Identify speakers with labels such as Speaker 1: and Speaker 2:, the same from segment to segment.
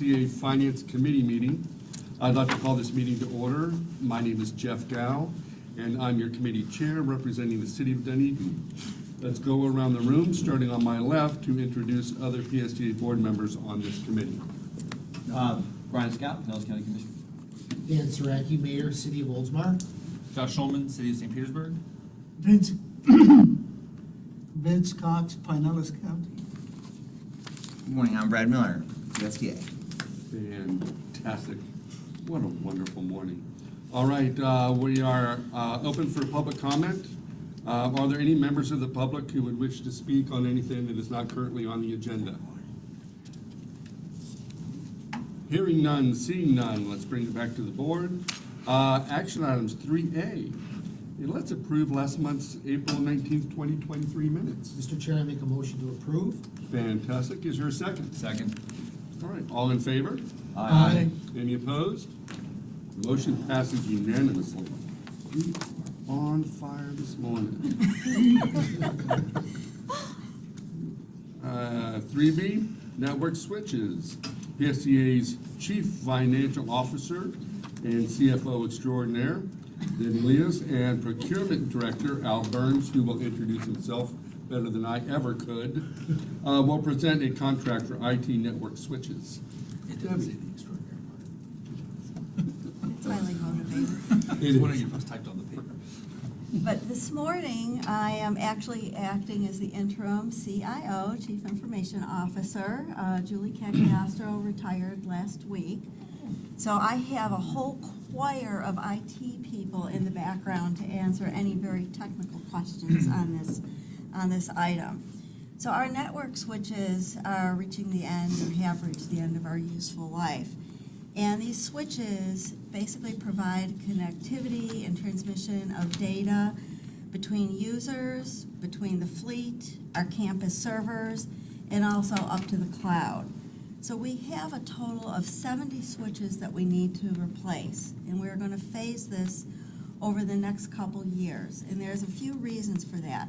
Speaker 1: PSTA Finance Committee meeting. I'd like to call this meeting to order. My name is Jeff Gow, and I'm your committee chair representing the city of Dunedin. Let's go around the room, starting on my left, to introduce other PSTA board members on this committee.
Speaker 2: Brian Scout, Pinellas County Commissioner.
Speaker 3: Dan Saraki, Mayor, City of Oldsmar.
Speaker 4: Josh Schulman, City of St. Petersburg.
Speaker 5: Vince, Vince Cox, Pinellas County.
Speaker 2: Good morning, I'm Brad Miller, USDA.
Speaker 1: Fantastic. What a wonderful morning. All right, we are open for public comment. Are there any members of the public who would wish to speak on anything that is not currently on the agenda? Hearing none, seeing none, let's bring it back to the board. Action items 3A. Let's approve last month's April 19th, 2023 minutes.
Speaker 3: Mr. Chair, I make a motion to approve.
Speaker 1: Fantastic. Is there a second?
Speaker 4: Second.
Speaker 1: All right, all in favor?
Speaker 5: Aye.
Speaker 1: Any opposed? Motion passes unanimously. We are on fire this morning. 3B, network switches. PSTA's Chief Financial Officer and CFO extraordinaire, Lynn Leas, and Procurement Director, Al Burns, who will introduce himself better than I ever could, will present a contract for IT network switches.
Speaker 4: It doesn't say the extraordinary part.
Speaker 6: It's highly motivating.
Speaker 1: It
Speaker 4: One of
Speaker 1: is.
Speaker 4: you was typed on the paper.
Speaker 6: But this morning, I am actually acting as the interim CIO, Chief Information Officer. Julie Cagliostro retired last week. So I have a whole choir of IT people in the background to answer any very technical questions on this item. So our network switches are reaching the end, or have reached the end of our useful life. And these switches basically provide connectivity and transmission of data between users, between the fleet, our campus servers, and also up to the cloud. So we have a total of 70 switches that we need to replace, and we're going to phase this over the next couple years. And there's a few reasons for that.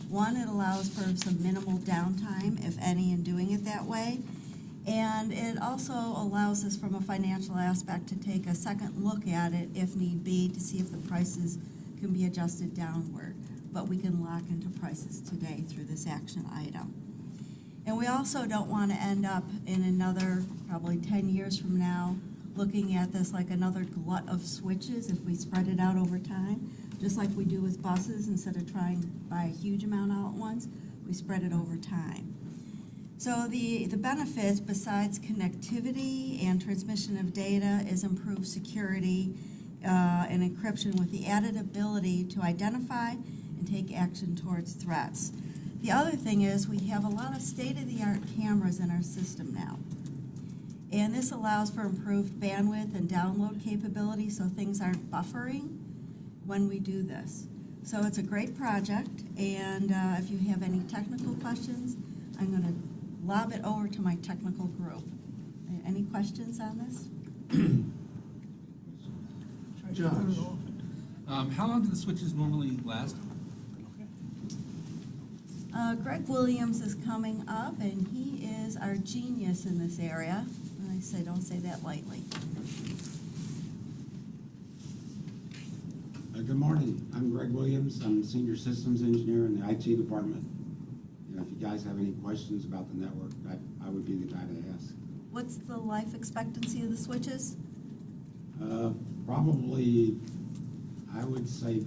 Speaker 6: One, it allows for some minimal downtime, if any, in doing it that way. And it also allows us, from a financial aspect, to take a second look at it if need be to see if the prices can be adjusted downward. But we can lock into prices today through this action item. And we also don't want to end up in another, probably 10 years from now, looking at this like another glut of switches if we spread it out over time. Just like we do with buses, instead of trying to buy a huge amount all at once, we spread it over time. So the benefits, besides connectivity and transmission of data, is improved security and encryption with the added ability to identify and take action towards threats. The other thing is we have a lot of state-of-the-art cameras in our system now. And this allows for improved bandwidth and download capability so things aren't buffering when we do this. So it's a great project, and if you have any technical questions, I'm going to lob it over to my technical group. Any questions on this?
Speaker 1: Josh.
Speaker 4: How long do the switches normally last?
Speaker 6: Greg Williams is coming up, and he is our genius in this area. And I say, don't say that lightly.
Speaker 7: Good morning. I'm Greg Williams. I'm Senior Systems Engineer in the IT Department. If you guys have any questions about the network, I would be the guy to ask.
Speaker 6: What's the life expectancy of the switches?
Speaker 7: Probably, I would say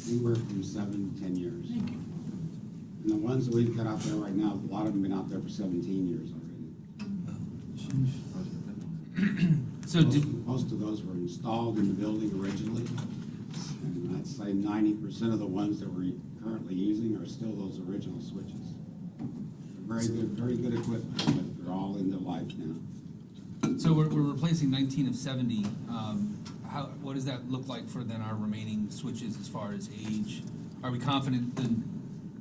Speaker 7: anywhere from 7 to 10 years. And the ones that we've got out there right now, a lot of them have been out there for 17 years already.
Speaker 4: So
Speaker 7: Most of those were installed in the building originally. And I'd say 90% of the ones that we're currently using are still those original switches. They're very good equipment, but they're all in their life now.
Speaker 4: So we're replacing 19 of 70. What does that look like for then our remaining switches as far as age? Are we confident the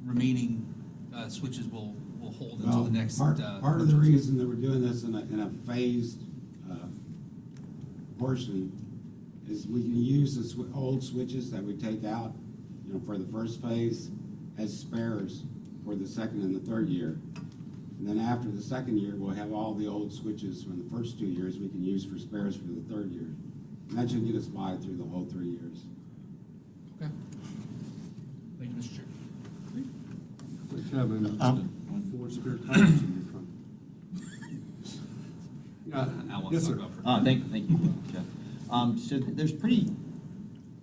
Speaker 4: remaining switches will hold until the next?
Speaker 7: Part of the reason that we're doing this in a phased portion is we can use the old switches that we take out, for the first phase as spares for the second and the third year. And then after the second year, we'll have all the old switches from the first 2 years we can use for spares for the third year. And that should get us by through the whole 3 years.
Speaker 4: Okay. Thank you, Mr. Chair.
Speaker 1: Kevin, 4 spare tires in your trunk.
Speaker 4: Al wants
Speaker 1: Yes,
Speaker 4: to
Speaker 1: sir.
Speaker 4: talk about
Speaker 2: Thank you, Jeff. So there's pretty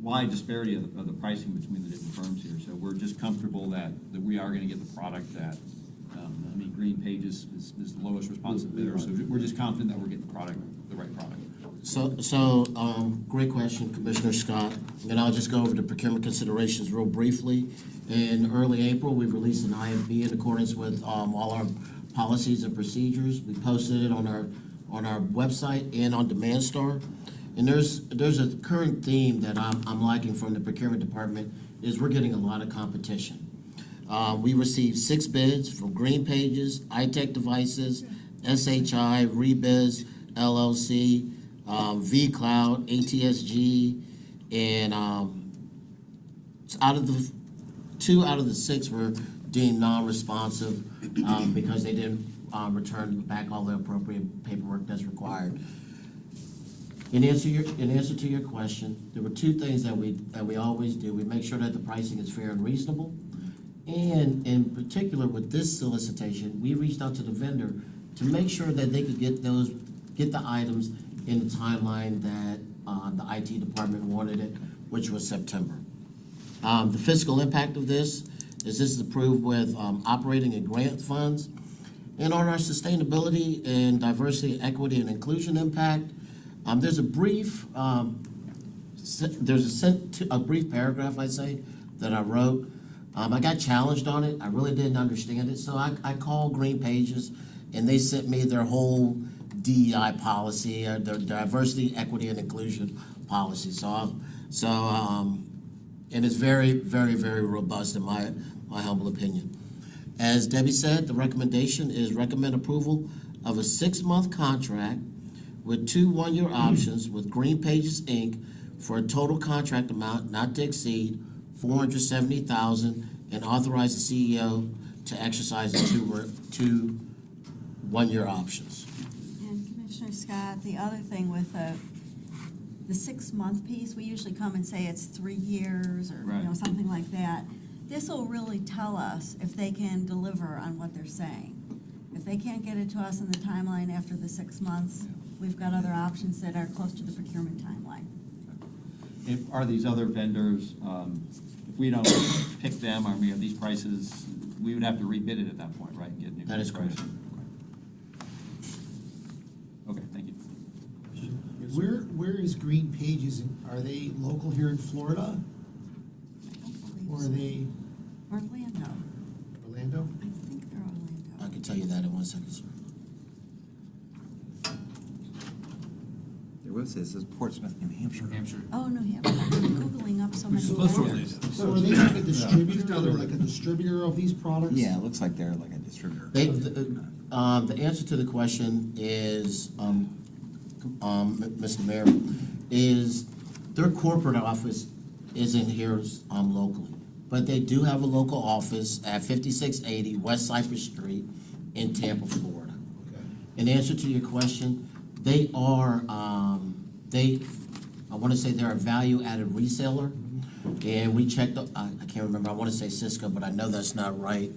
Speaker 2: wide disparity of the pricing between the different firms here. So we're just comfortable that we are gonna get the product that, Green Pages is the lowest responsive bidder. So we're just confident that we're getting the right product.
Speaker 8: Great question, Commissioner Scott. And I'll just go over the procurement considerations real briefly. In early April, we released an IFB in accordance with all our policies and procedures. We posted it on our website and on DemandStar. And there's a current theme that I'm liking from the procurement department is we're getting a lot of competition. We received 6 bids from Green Pages, iTech Devices, SHI, Rebiz, LLC, vCloud, ATSG, and two out of the 6 were deemed non-responsive because they didn't return back all the appropriate paperwork that's required. In answer to your question, there were 2 things that we always do. We make sure that the pricing is fair and reasonable. And in particular with this solicitation, we reached out to the vendor to make sure that they could get the items in the timeline that the IT department wanted it, which was September. The fiscal impact of this is approved with operating and grant funds. And on our sustainability and diversity, equity, and inclusion impact, there's a brief brief paragraph, I'd say, that I wrote. I got challenged on it. I really didn't understand it, so I called Green Pages, and they sent me their whole DEI policy, their diversity, equity, and inclusion policy. And it's very, very, very robust in my humble opinion. As Debbie said, the recommendation is recommend approval of a 6-month contract with 2 one-year options with Green Pages, Inc. for a total contract amount not to exceed $470,000 and authorize the CEO to exercise the 2 one-year options.
Speaker 6: And Commissioner Scott, the other thing with the 6-month piece, we usually come and say it's 3 years or,
Speaker 2: Right.
Speaker 6: something like that. This will really tell us if they can deliver on what they're saying. If they can't get it to us in the timeline after the 6 months, we've got other options that are close to the procurement timeline.
Speaker 2: Are these other vendors, if we don't pick them, or we have these prices, we would have to rebid it at that point, right? and get new
Speaker 8: That is correct.
Speaker 2: pricing? Okay, thank you.
Speaker 3: Where is Green Pages? Are they local here in Florida? Or are they
Speaker 6: Orlando.
Speaker 3: Orlando?
Speaker 6: I think they're Orlando.
Speaker 8: I can tell you that in 1 second, sir.
Speaker 2: Their website says Portsmouth, New Hampshire.
Speaker 4: New Hampshire.
Speaker 6: Oh, New Hampshire. I'm Googling up so many.
Speaker 4: Close to
Speaker 6: vendors.
Speaker 4: Orlando.
Speaker 3: So are they like a distributor, they're like a distributor of these products?
Speaker 2: Yeah, it looks like they're like a distributor.
Speaker 8: The answer to the question is, Mr. Mayor, is their corporate office isn't here locally. But they do have a local office at 5680 West Cypress Street in Tampa, Florida.
Speaker 3: Okay.
Speaker 8: In answer to your question, they are, I want to say they're a value-added reseller. And we checked, I can't remember, I want to say Cisco, but I know that's not right.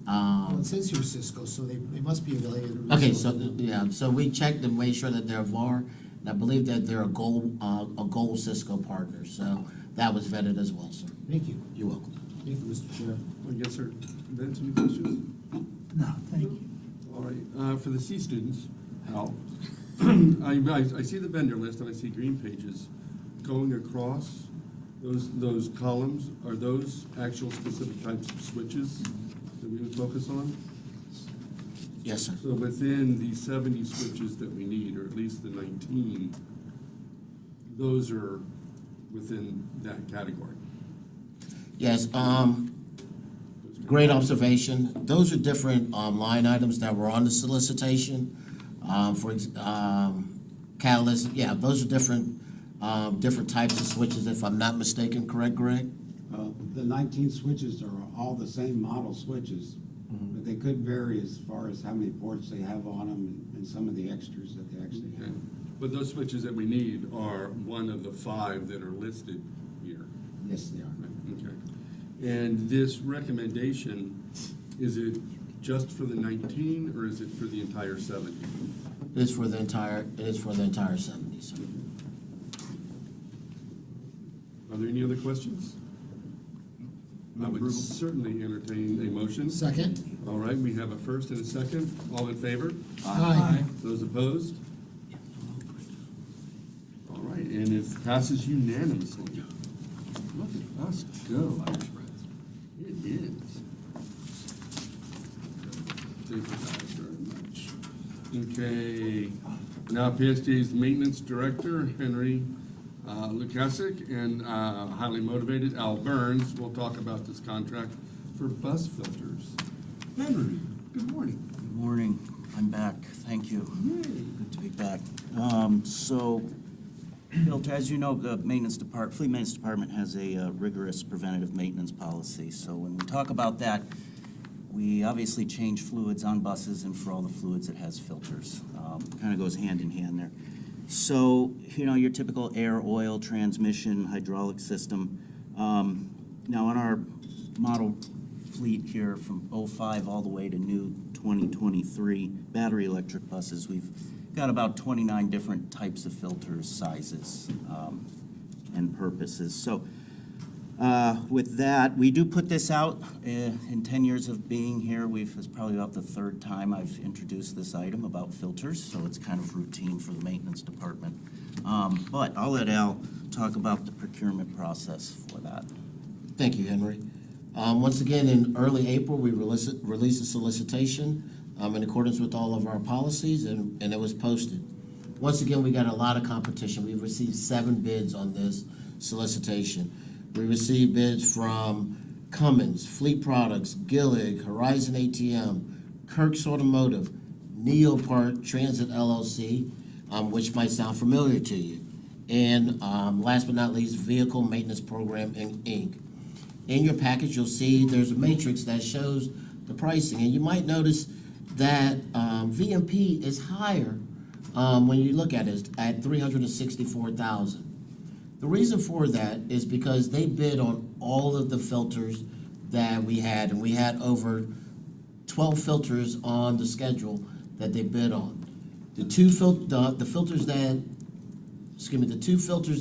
Speaker 3: Well, it says here Cisco, so they must be affiliated.
Speaker 8: Okay, so we checked and made sure that they're VAR, and I believe that they're a gold Cisco partner, so that was vetted as well, sir.
Speaker 3: Thank you.
Speaker 8: You're welcome.
Speaker 3: Thank you, Mr. Chair.
Speaker 1: Yes, sir. Vince, any questions?
Speaker 5: No, thank you.
Speaker 1: All right, for the C students, Al, I see the vendor list and I see Green Pages going across those columns. Are those actual specific types of switches that we would focus on?
Speaker 8: Yes, sir.
Speaker 1: So within the 70 switches that we need, or at least the 19, those are within that category.
Speaker 8: Yes, great observation. Those are different line items that were on the solicitation. Catalyst, yeah, those are different types of switches, if I'm not mistaken, correct, Greg?
Speaker 7: The 19 switches are all the same model switches, But they could vary as far as how many ports they have on them and some of the extras that they actually
Speaker 1: Okay.
Speaker 7: have.
Speaker 1: But those switches that we need are one of the 5 that are listed here.
Speaker 7: Yes, they are.
Speaker 1: Okay. And this recommendation, is it just for the 19 or is it for the entire 70?
Speaker 8: It is for the entire 70, sir.
Speaker 1: Are there any other questions? I would certainly entertain a motion.
Speaker 3: Second?
Speaker 1: All right, we have a first and a second. All in favor?
Speaker 3: Aye.
Speaker 1: Those opposed? All right, and it passes unanimously. Look at us go. It is. Thank you guys very much. Okay, now PSD's maintenance director, Henry Lukasik, and highly motivated Al Burns will talk about this contract for bus filters. Henry, good morning.
Speaker 9: Good morning. I'm back. Thank you. Good to be back. So, Bill, as you know, the Fleet Maintenance Department has a rigorous preventative maintenance policy. So when we talk about that, we obviously change fluids on buses, and for all the fluids, it has filters. Kind of goes hand in hand there. So, your typical air, oil, transmission, hydraulic system. Now, on our model fleet here from '05 all the way to new 2023 battery electric buses, we've got about 29 different types of filters, sizes, and purposes. So, with that, we do put this out in 10 years of being here. It's probably about the 3rd time I've introduced this item about filters, so it's kind of routine for the maintenance department. But I'll let Al talk about the procurement process for that.
Speaker 8: Thank you, Henry. Once again, in early April, we released a solicitation in accordance with all of our policies, and it was posted. Once again, we got a lot of competition. We received 7 bids on this solicitation. We received bids from Cummins, Fleet Products, Gillig, Horizon ATM, Kirk's Automotive, Neopart Transit LLC, which might sound familiar to you, and last but not least, Vehicle Maintenance Program, Inc. In your package, you'll see there's a matrix that shows the pricing, and you might notice that VMP is higher when you look at it at $364,000. The reason for that is because they bid on all of the filters that we had, and we had over 12 filters on the schedule that they bid on. The two filters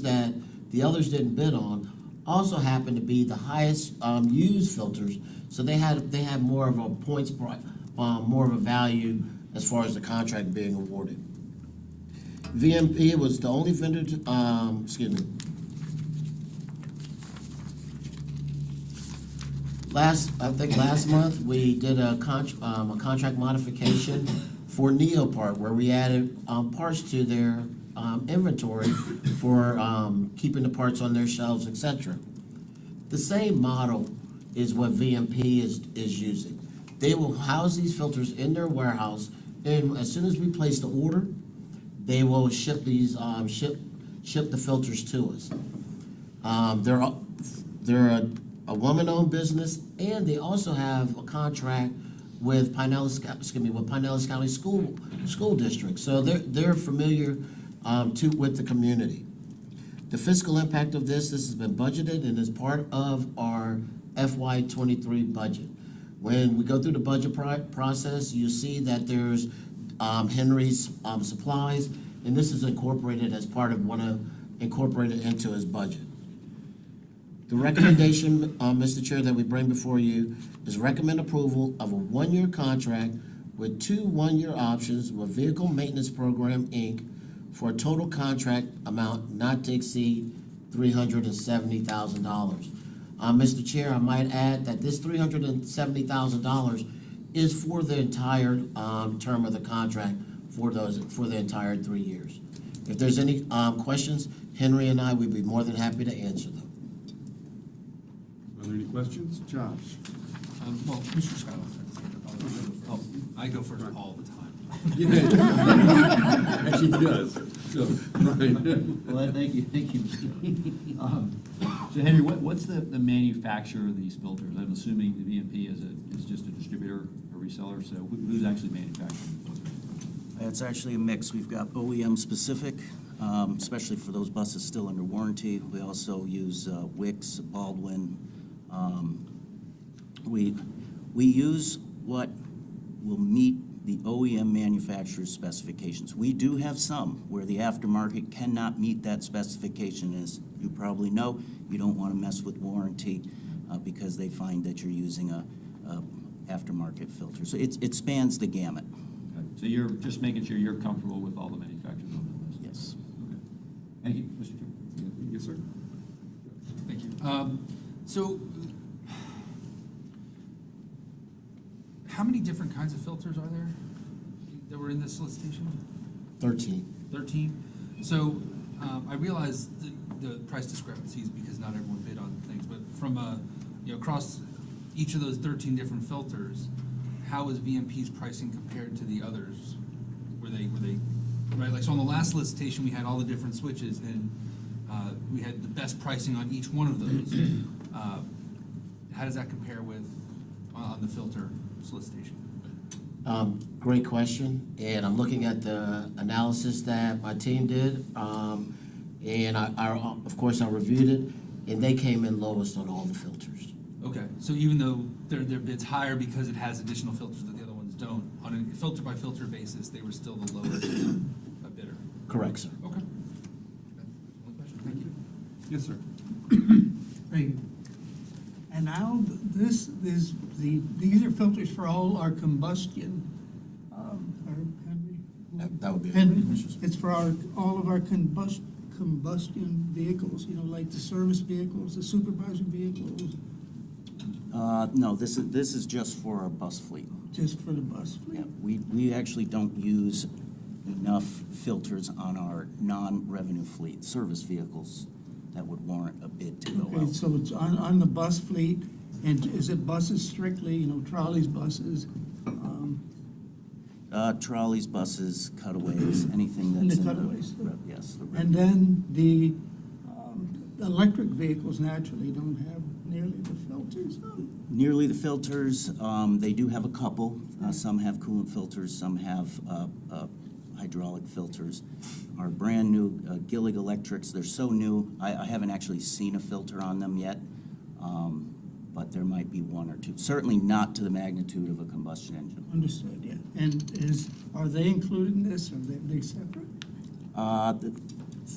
Speaker 8: that the others didn't bid on also happened to be the highest used filters, so they had more of a points, more of a value as far as the contract being awarded. VMP was the only vendor last month, we did a contract modification for Neopart, where we added parts to their inventory for keeping the parts on their shelves, etc. The same model is what VMP is using. They will house these filters in their warehouse, and as soon as we place the order, they will ship these ship the filters to us. They're a woman-owned business, and they also have a contract with Pinellas County School District. So they're familiar with the community. The fiscal impact of this has been budgeted and is part of our FY23 budget. When we go through the budget process, you see that there's Henry's supplies, and this is incorporated as part of incorporated into his budget. The recommendation, Mr. Chair, that we bring before you is recommend approval of a 1-year contract with 2 1-year options with Vehicle Maintenance Program, Inc. for a total contract amount not to exceed $370,000. Mr. Chair, I might add that this $370,000 is for the entire term of the contract for the entire 3 years. If there's any questions, Henry and I would be more than happy to answer them.
Speaker 1: Are there any questions? Josh?
Speaker 4: Well, Mr. Scott. I go first all the time.
Speaker 1: Actually, he does. So, Brian.
Speaker 2: Well, thank you. So Henry, what's the manufacturer of these filters? I'm assuming the VMP is just a distributor, a reseller, so who's actually manufacturing the filters?
Speaker 9: It's actually a mix. We've got OEM specific, especially for those buses still under warranty. We also use Wix, Baldwin. We use what will meet the OEM manufacturer's specifications. We do have some where the aftermarket cannot meet that specification. As you probably know, you don't want to mess with warranty because they find that you're using a aftermarket filter. So it spans the gamut.
Speaker 2: Okay. So you're just making sure you're comfortable with all the manufacturers on the list?
Speaker 9: Yes.
Speaker 2: Okay. Thank you, Mr. Chairman.
Speaker 1: Yes, sir.
Speaker 4: Thank you. So, how many different kinds of filters are there that were in this solicitation?
Speaker 8: 13.
Speaker 4: 13? So, I realize the price discrepancies because not everyone bid on things, but from across each of those 13 different filters, how is VMP's pricing compared to the others? Were they right? Like, so on the last solicitation, we had all the different switches, and we had the best pricing on each one of those. How does that compare with on the filter solicitation?
Speaker 8: Great question, and I'm looking at the analysis that my team did, and of course, I reviewed it, and they came in lowest on all the filters.
Speaker 4: Okay, so even though their bid's higher because it has additional filters that the other ones don't, on a filter by filter basis, they were still the lowest bidder?
Speaker 8: Correct, sir.
Speaker 4: Okay. One question, thank you.
Speaker 1: Yes, sir.
Speaker 5: Thank you. And now, these are filters for all our combustion,
Speaker 8: That would be.
Speaker 5: Henry, it's for all of our combustion vehicles, like the service vehicles, the supervisor vehicles,
Speaker 9: No, this is just for our bus fleet.
Speaker 5: just for the bus
Speaker 9: Yeah,
Speaker 5: fleet.
Speaker 9: we actually don't use enough filters on our non-revenue fleet, service vehicles, that would warrant a bid to go
Speaker 5: Okay,
Speaker 9: out.
Speaker 5: so it's on the bus fleet, and is it buses strictly, trolleys, buses?
Speaker 9: Trolleys, buses, cutaways, anything
Speaker 5: And the
Speaker 9: that's in
Speaker 5: cutaways.
Speaker 9: Yes.
Speaker 5: And then the electric vehicles naturally don't have nearly the filters.
Speaker 9: Nearly the filters, they do have a couple. Some have coolant filters, some have hydraulic filters. Our brand-new Gillig Electrics, they're so new, I haven't actually seen a filter on them yet, but there might be one or two. Certainly not to the magnitude of a combustion engine.
Speaker 5: Understood, yeah. And are they included in this, or are they separate?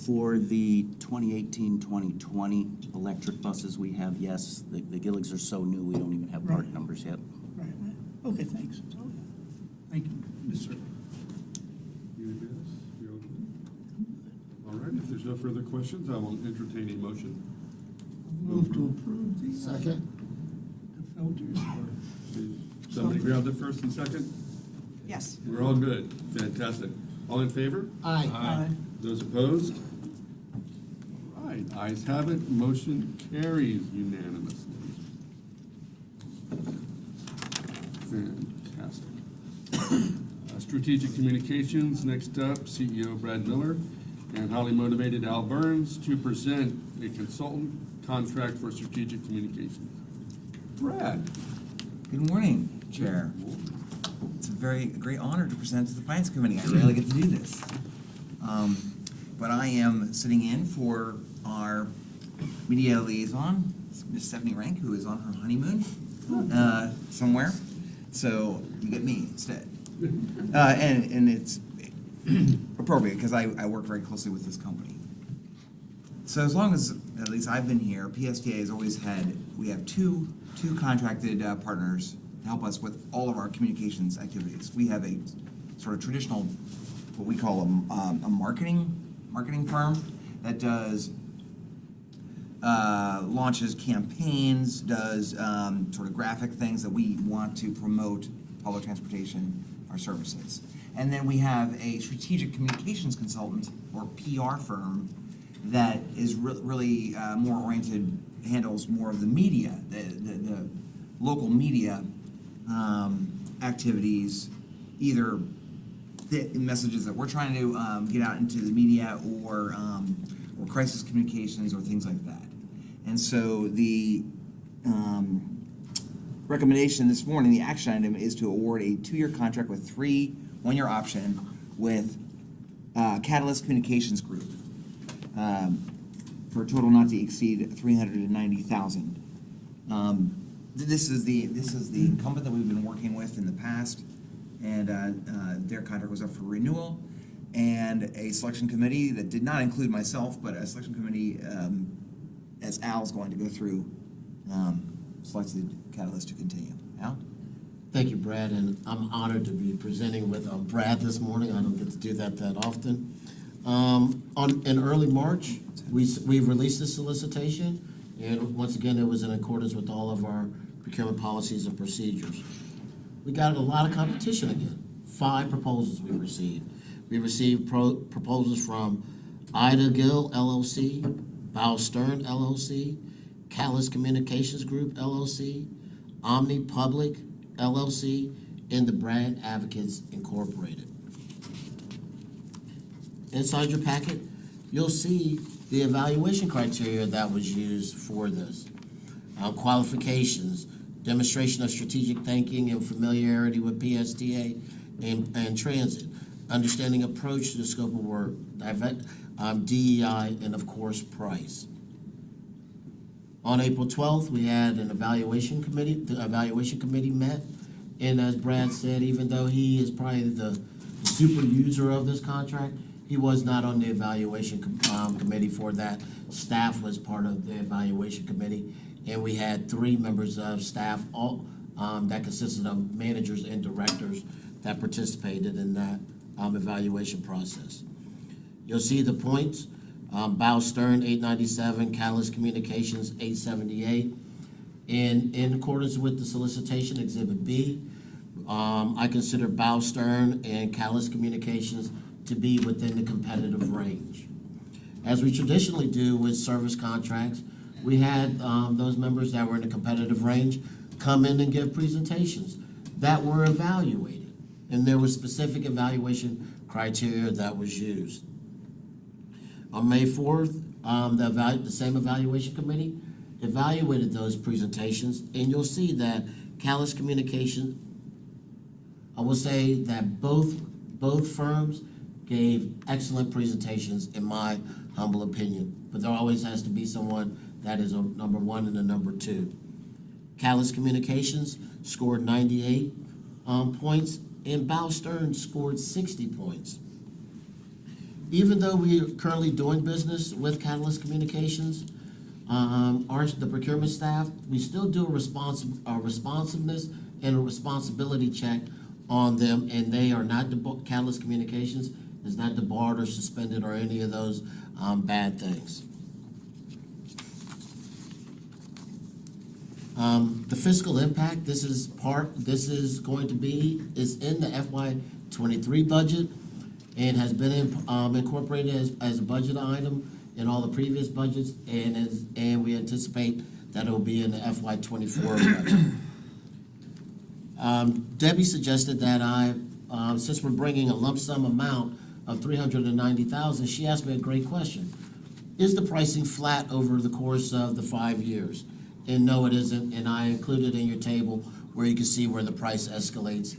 Speaker 9: For the 2018-2020 electric buses we have, yes. The Gilligs are so new, we don't even have part
Speaker 5: Right.
Speaker 9: numbers yet.
Speaker 5: Right. Okay, thanks. Thank you.
Speaker 1: Yes, sir. Anybody else? You're okay? All right, if there's no further questions, I will entertain a motion.
Speaker 5: Move to approve the
Speaker 3: Second?
Speaker 5: filters.
Speaker 1: Somebody grab the first and second?
Speaker 6: Yes.
Speaker 1: We're all good. Fantastic. All in favor?
Speaker 3: Aye.
Speaker 5: Aye.
Speaker 1: Those opposed? All right, ayes have it, motion carries unanimously. Fantastic. Strategic Communications, next up, CEO Brad Miller and highly motivated Al Burns to present a consultant contract for strategic communications. Brad.
Speaker 10: Good morning, Chair. It's a great honor to present to the Finance Committee. I rarely get to do this. But I am sitting in for our media liaison, Ms. Stephanie Rank, who is on her honeymoon somewhere. So you get me instead. And it's appropriate because I work very closely with this company. So as long as, at least I've been here, PSTA has always we have two contracted partners to help us with all of our communications activities. We have a sort of traditional, what we call a marketing firm that does launches campaigns, does sort of graphic things that we want to promote public transportation, our services. And then we have a strategic communications consultant, or PR firm, that is really more oriented, handles more of the media, the local media activities, either the messages that we're trying to get out into the media or crisis communications or things like that. And so the recommendation this morning, the action item, is to award a 2-year contract with 3 one-year option with Catalyst Communications Group for a total not to exceed $390,000. This is the incumbent that we've been working with in the past, and their contract was up for renewal. And a selection committee that did not include myself, but a selection committee, as Al's going to go through, selected Catalyst to continue. Al?
Speaker 8: Thank you, Brad, and I'm honored to be presenting with Brad this morning. I don't get to do that often. In early March, we released the solicitation, and once again, it was in accordance with all of our procurement policies and procedures. We got a lot of competition again. 5 proposals we received. We received proposals from Ida Gill LLC, Bow Stern LLC, Callis Communications Group LLC, Omni Public LLC, and the Brand Advocates Incorporated. Inside your packet, you'll see the evaluation criteria that was used for this. Qualifications, demonstration of strategic thinking and familiarity with PSTA and transit, understanding approach to the scope of work, DEI, and of course, price. On April 12th, we had an evaluation committee. The evaluation committee met, and as Brad said, even though he is probably the super user of this contract, he was not on the evaluation committee for that. Staff was part of the evaluation committee, and we had 3 members of staff, all that consisted of managers and directors that participated in that evaluation process. You'll see the points. Bow Stern 897, Callis Communications 878. In accordance with the solicitation, Exhibit B, I consider Bow Stern and Callis Communications to be within the competitive range. As we traditionally do with service contracts, we had those members that were in the competitive range come in and give presentations that were evaluated, and there was specific evaluation criteria that was used. On May 4th, the same evaluation committee evaluated those presentations, and you'll see that Callis Communications, I will say that both firms gave excellent presentations in my humble opinion, but there always has to be someone that is a number 1 and a number 2. Callis Communications scored 98 points, and Bow Stern scored 60 points. Even though we are currently doing business with Catalyst Communications, the procurement staff, we still do a responsiveness and a responsibility check on them, and they are not, Catalyst Communications is not debarred or suspended or any of those bad things. The fiscal impact, is in the FY23 budget and has been incorporated as a budget item in all the previous budgets, and we anticipate that it will be in the FY24 budget. Debbie suggested that since we're bringing a lump sum amount of $390,000, she asked me a great question. Is the pricing flat over the course of the 5 years? And no, it isn't, and I included in your table where you can see where the price escalates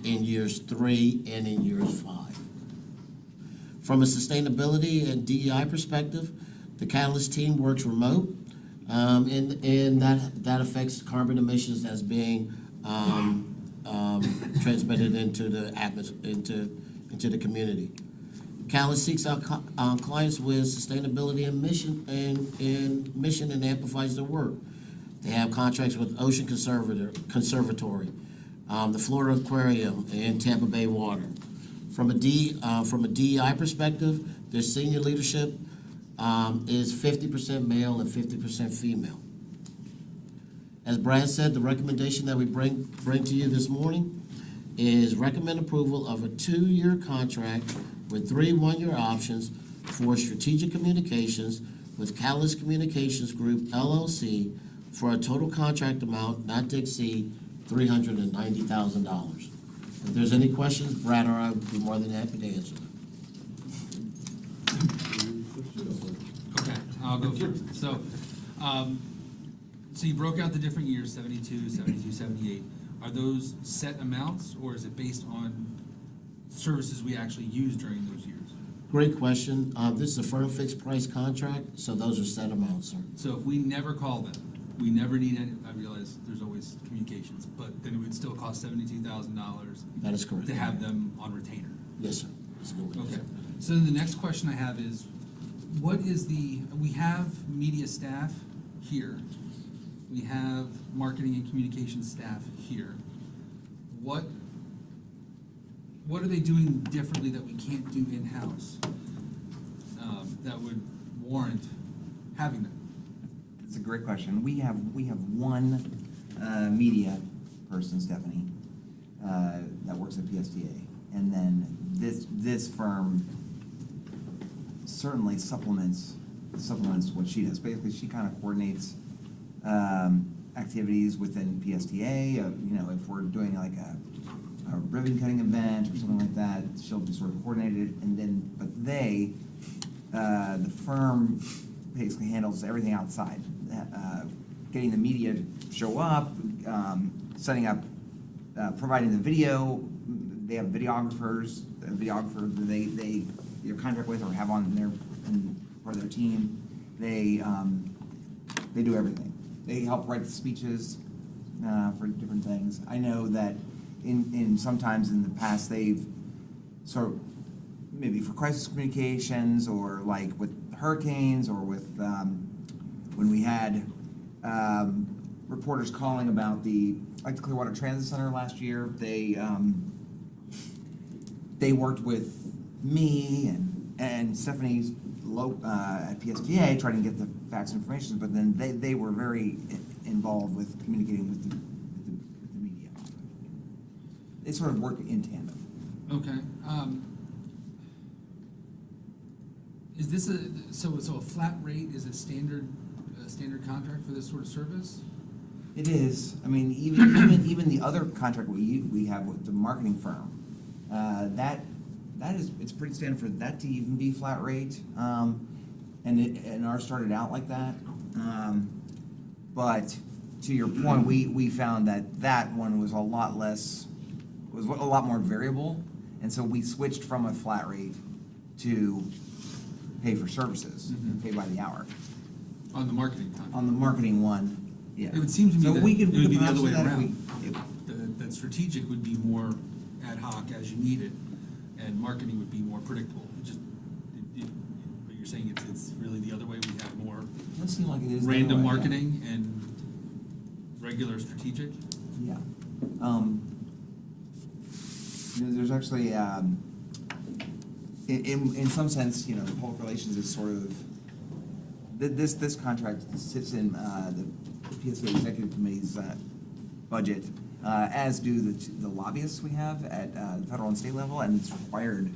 Speaker 8: in years 3 and in years 5. From a sustainability and DEI perspective, the Catalyst team works remote, and that affects carbon emissions as being transmitted into the atmosphere, into the community. Catalyst seeks out clients with sustainability and mission and amplifies their work. They have contracts with Ocean Conservatory, the Florida Aquarium, and Tampa Bay Water. From a DEI perspective, their senior leadership is 50% male and 50% female. As Brad said, the recommendation that we bring to you this morning is recommend approval of a 2-year contract with 3 one-year options for strategic communications with Catalyst Communications Group, LLC, for a total contract amount not to exceed $390,000. If there's any questions, Brad or I would be more than happy to answer them.
Speaker 4: Okay, I'll go first. So, so you broke out the different years, 72, 72, 78. Are those set amounts, or is it based on services we actually use during those years?
Speaker 8: Great question. This is a firm fixed price contract, so those are set amounts, sir.
Speaker 4: So if we never call them, we never need any, I realize there's always communications, but then it would still cost $72,000
Speaker 8: That is correct.
Speaker 4: to have them on retainer.
Speaker 8: Yes, sir. That's a good way to
Speaker 4: Okay,
Speaker 8: say it.
Speaker 4: so then the next question I have is, what is we have media staff here, we have marketing and communication staff here. What are they doing differently that we can't do in-house, that would warrant having them?
Speaker 10: It's a great question. We have one media person, Stephanie, that works at PSTA. And then this firm certainly supplements what she does. Basically, she kind of coordinates activities within PSTA. You know, if we're doing like a ribbon cutting event or something like that, she'll be sort of coordinated. And then, but the firm basically handles everything outside, getting the media to show up, setting up, providing the video. They have videographers, a videographer that they contract with or have on their part of their team. They do everything. They help write the speeches for different things. I know that in sometimes in the past they've sort of maybe for crisis communications or like with hurricanes or with when we had reporters calling about the Clearwater Transit Center last year. They worked with me and Stephanie's at PSTA trying to get the facts and information, but then they were very involved with communicating with the media. They sort of work in tandem.
Speaker 4: Okay, is this so a flat rate is a standard contract for this sort of service?
Speaker 10: It is. I mean, even the other contract we have with the marketing firm, it's pretty standard for that to even be flat rate. And ours started out like that. But to your point, we found that one was a lot more variable, and so we switched from a flat rate to pay for services, pay by the hour.
Speaker 4: On the marketing contract?
Speaker 10: On the marketing one, yeah.
Speaker 4: It would seem to me
Speaker 10: So
Speaker 4: that
Speaker 10: we
Speaker 4: it
Speaker 10: could
Speaker 4: would be the
Speaker 10: perhaps
Speaker 4: other way
Speaker 10: do that if
Speaker 4: around.
Speaker 10: if-
Speaker 4: That strategic would be more ad hoc as you need it, and marketing would be more predictable. But you're saying it's really the other way, we have more
Speaker 10: It does seem like it is. the other
Speaker 4: random
Speaker 10: way, yeah.
Speaker 4: marketing and regular strategic?
Speaker 10: Yeah. There's actually, in some sense, you know, the public relations is sort of, this contract sits in the PSA Executive Committee's budget, as do the lobbyists we have at the federal and state level, and it's required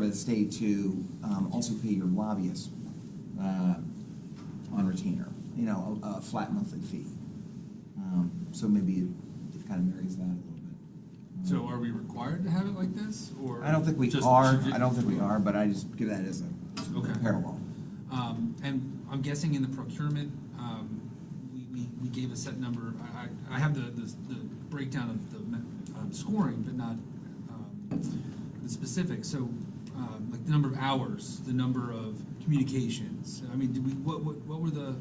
Speaker 10: by the state to also pay your lobbyists on retainer, you know, a flat monthly fee. So maybe it kind of marries that a little bit.
Speaker 4: So are we required to have it like this, or?
Speaker 10: I don't think we
Speaker 4: just
Speaker 10: are,
Speaker 4: strategic?
Speaker 10: I don't think we are, but I just give that as a
Speaker 4: Okay.
Speaker 10: parallel.
Speaker 4: And I'm guessing in the procurement, we gave a set number. I have the breakdown of the scoring, but not the specifics. So, like the number of hours, the number of communications. I mean, what were the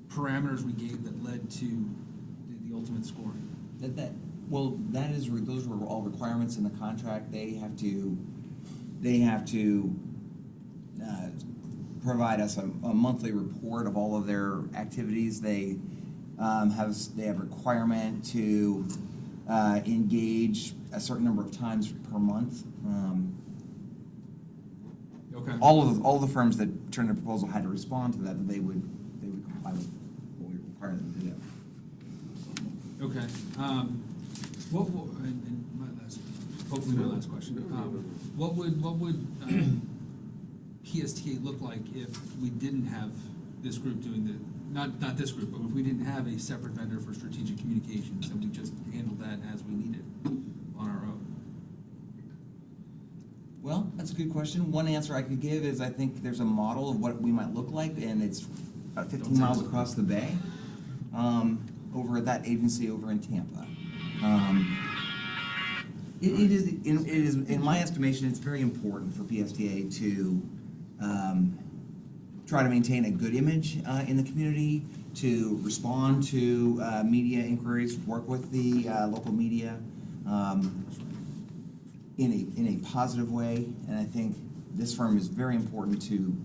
Speaker 4: parameters we gave that led to the ultimate scoring?
Speaker 10: Those were all requirements in the contract. They have to provide us a monthly report of all of their activities. They have requirement to engage a certain number of times per month.
Speaker 4: Okay.
Speaker 10: All the firms that turned a proposal had to respond to that they would comply with what we require them to do.
Speaker 4: Okay. And hopefully my last question. What would PSTA look like if we didn't have this group doing the, not this group, but if we didn't have a separate vendor for strategic communications, and we just handled that as we needed on our own?
Speaker 10: Well, that's a good question. One answer I could give is I think there's a model of what we might look like, and it's about 15 miles across the bay, over at that agency over in Tampa. It is, in my estimation, it's very important for PSTA to try to maintain a good image in the community, to respond to media inquiries, work with the local media in a positive way, and I think this firm is very important to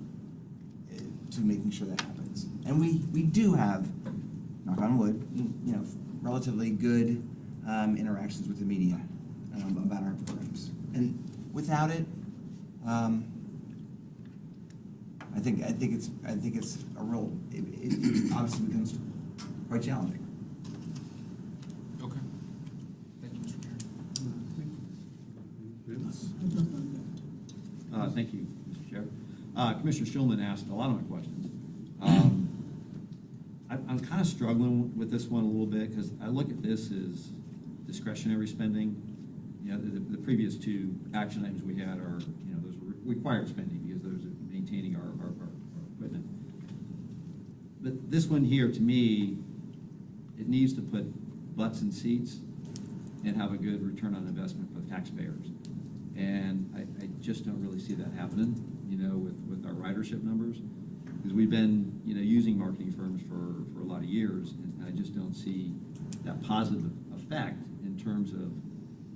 Speaker 10: making sure that happens. And we do have, knock on wood, you know, relatively good interactions with the media about our programs. And without it, I think it's a real. It obviously becomes quite challenging.
Speaker 4: Okay. Thank you, Mr. Mayor.
Speaker 1: Vince?
Speaker 2: Thank you, Mr. Chair. Commissioner Schulman asked a lot of my questions. I'm kind of struggling with this one a little bit because I look at this as discretionary spending. You know, the previous two action items we had are, you know, those are required spending because those are maintaining our equipment. But this one here, to me, it needs to put butts in seats and have a good return on investment for the taxpayers. And I just don't really see that happening, you know, with our ridership numbers. Because we've been, you know, using marketing firms for a lot of years, and I just don't see that positive effect in terms of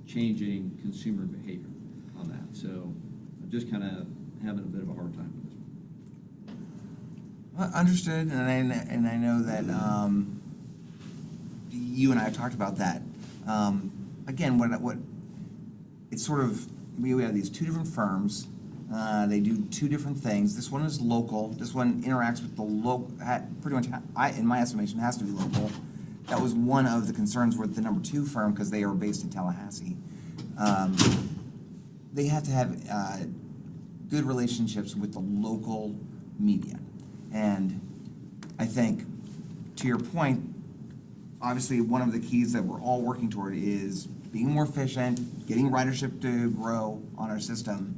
Speaker 2: changing consumer behavior on that. So I'm just kind of having a bit of a hard time with this one.
Speaker 10: Well, understood, and I know that you and I have talked about that. Again, what it's sort of, we have these two different firms. They do two different things. This one is local. This one interacts with the local. Pretty much, in my estimation, has to be local. That was one of the concerns with the number two firm because they are based in Tallahassee. They have to have good relationships with the local media. And I think, to your point, obviously one of the keys that we're all working toward is being more efficient, getting ridership to grow on our system.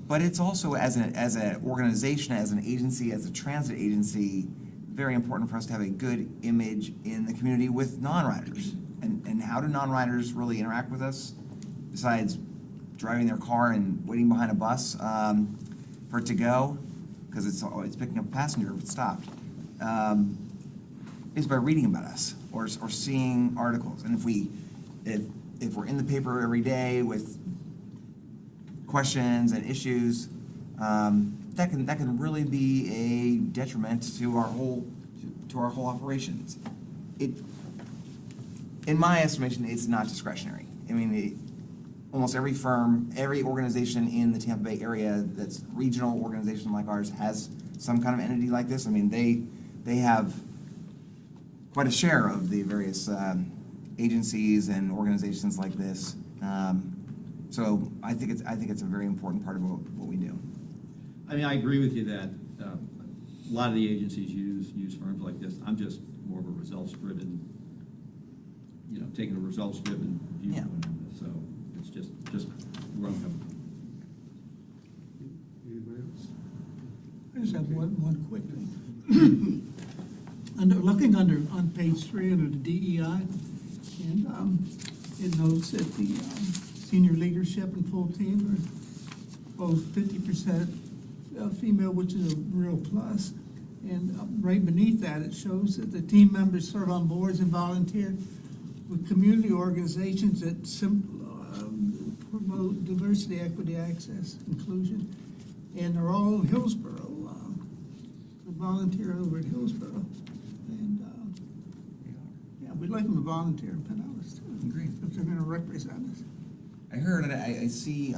Speaker 10: But it's also, as an organization, as an agency, as a transit agency, very important for us to have a good image in the community with non-riders. And how do non-riders really interact with us, besides driving their car and waiting behind a bus for it to go, because it's picking up a passenger if it's stopped, is by reading about us or seeing articles. And if we're in the paper every day with questions and issues, that can really be a detriment to our whole operations. In my estimation, it's not discretionary. I mean, almost every firm, every organization in the Tampa Bay area that's regional organization like ours has some kind of entity like this. I mean, they have quite a share of the various agencies and organizations like this. So I think it's a very important part of what we do.
Speaker 2: I mean, I agree with you that a lot of the agencies use firms like this. I'm just more of a results-driven, you know, taking a results-driven viewpoint on this. So it's just where I'm coming from.
Speaker 1: Anybody else?
Speaker 5: I just have one quick thing. Looking on page 3 under the DEI, and it notes that the senior leadership and full team are both 50% female, which is a real plus. And right beneath that, it shows that the team members serve on boards and volunteer with community organizations that promote diversity, equity, access, inclusion. And they're all in Hillsborough, volunteer over at Hillsborough. And, yeah, we'd like them to volunteer in Pinellas too.
Speaker 10: Agreed.
Speaker 5: If they're gonna represent us.
Speaker 10: I heard, and I see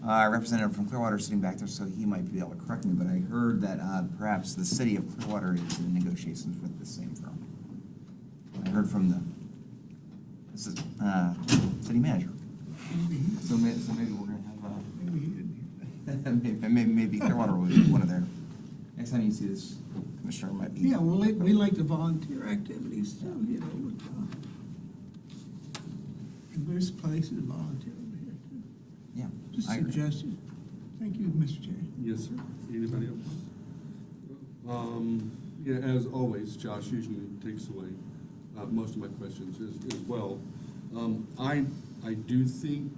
Speaker 10: a representative from Clearwater sitting back there, so he might be able to correct me, but I heard that perhaps the city of Clearwater is in negotiations with the same firm. I heard from the city manager. So maybe we're gonna have,
Speaker 5: Maybe he didn't hear that.
Speaker 10: maybe Clearwater will be one of their Next time you see this, Commissioner, might be.
Speaker 5: Yeah, well, we like the volunteer activities too, you know, with, and there's places to volunteer over here too.
Speaker 10: Yeah.
Speaker 5: Just
Speaker 10: I agree.
Speaker 5: suggestion. Thank you, Mr. Chair.
Speaker 1: Yes, sir. Anybody else? Yeah, as always, Josh usually takes away most of my questions as well. I do think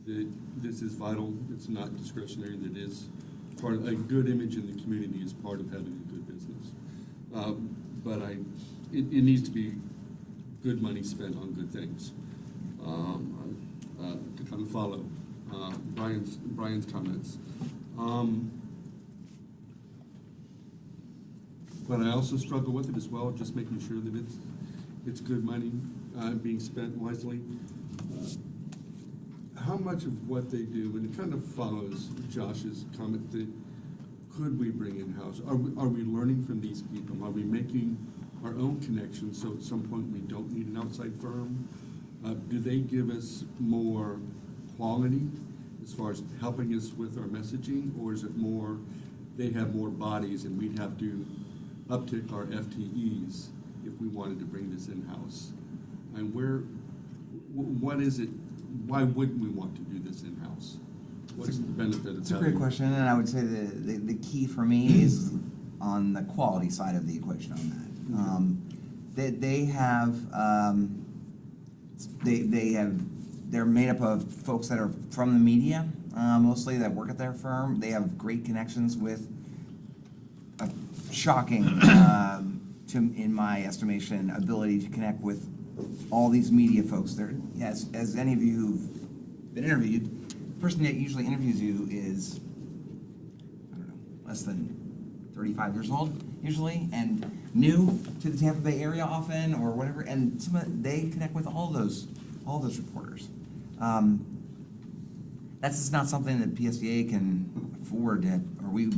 Speaker 1: that this is vital. It's not discretionary. That is part of a good image in the community is part of having a good business. But it needs to be good money spent on good things. To kind of follow Brian's comments. But I also struggle with it as well, just making sure that it's good money being spent wisely. How much of what they do, and it kind of follows Josh's comment, that could we bring in-house? Are we learning from these people? Are we making our own connections so at some point we don't need an outside firm? Do they give us more quality as far as helping us with our messaging, or is it more they have more bodies and we'd have to uptick our FTEs if we wanted to bring this in-house? And what is it, why wouldn't we want to do this in-house? What's the benefit of
Speaker 10: It's a
Speaker 1: having?
Speaker 10: great question, and I would say the key for me is on the quality side of the equation on that. They have, they're made up of folks that are from the media, mostly that work at their firm. They have great connections with a shocking, in my estimation, ability to connect with all these media folks. They're, as any of you who've been interviewed, the person that usually interviews you is, I don't know, less than 35 years old, usually, and new to the Tampa Bay area often, or whatever, and they connect with all those reporters. That's just not something that PSDA can afford, or we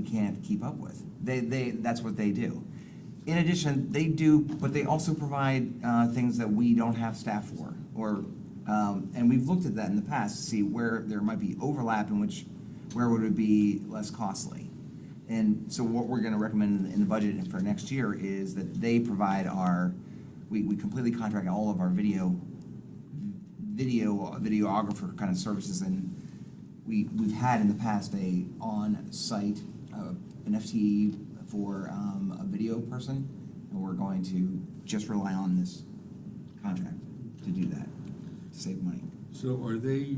Speaker 10: can't keep up with. That's what they do. In addition, they do, but they also provide things that we don't have staff for, and we've looked at that in the past to see where there might be overlap in where would it be less costly. And so what we're going to recommend in the budget for next year is that they provide we completely contract all of our videographer kind of services, and we've had in the past a on-site an FTE for a video person, and we're going to just rely on this contract to do that, to save money.
Speaker 1: So are they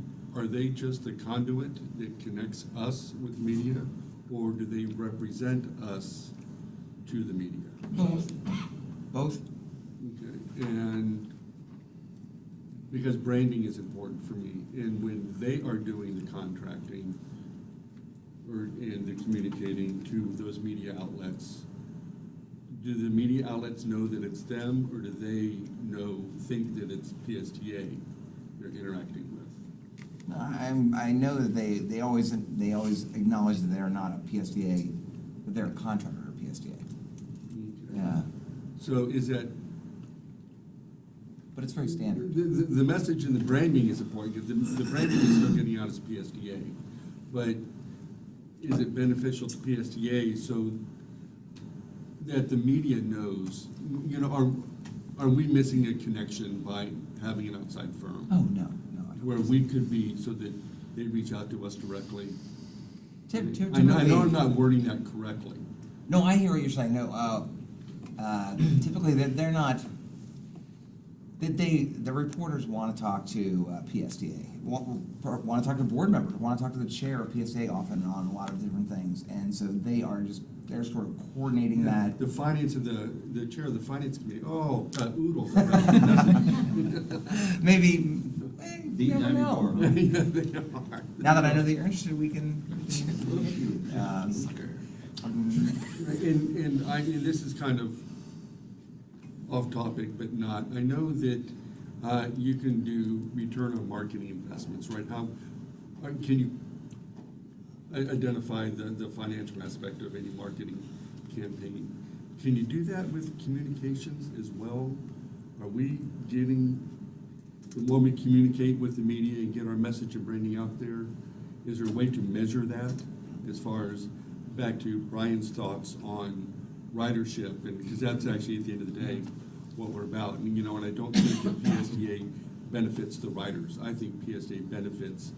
Speaker 1: just the conduit that connects us with media, or do they represent us to the media?
Speaker 10: Both.
Speaker 1: Okay, and because branding is important for me, and when they are doing the contracting and the communicating to those media outlets, do the media outlets know that it's them, or do they think that it's PSTA they're interacting with?
Speaker 10: I know that they always acknowledge that they're not a PSDA, but they're a contractor of PSDA.
Speaker 1: Okay.
Speaker 10: Yeah,
Speaker 1: So is that,
Speaker 10: but it's very standard.
Speaker 1: the message and the branding is important, because the branding is still getting out as PSDA, but is it beneficial to PSDA so that the media knows, are we missing a connection by having an outside firm?
Speaker 10: Oh, no.
Speaker 1: Where we could be, so that they reach out to us directly?
Speaker 10: Typically,
Speaker 1: I know I'm not wording that correctly.
Speaker 10: No, I hear what you're saying. No, typically they're not. The reporters want to talk to PSDA, want to talk to board members, want to talk to the chair of PSDA often on a lot of different things, and so they're sort of coordinating that.
Speaker 1: The finance of the chair of the finance committee, oodles.
Speaker 10: Maybe.
Speaker 2: Deep
Speaker 10: Never
Speaker 2: diving
Speaker 10: know.
Speaker 2: forward.
Speaker 1: Yeah, they are.
Speaker 10: Now that I know that you're interested, we can.
Speaker 1: And this is kind of off topic, but not. I know that you can do return on marketing investments, right? How can you identify the financial aspect of any marketing campaign? Can you do that with communications as well? Are we getting, the more we communicate with the media and get our message and branding out there, is there a way to measure that? as far as, back to Brian's thoughts on ridership, and, because that's actually, at the end of the day, what we're about. And, and I don't think that PSTA benefits the riders. I think PSTA benefits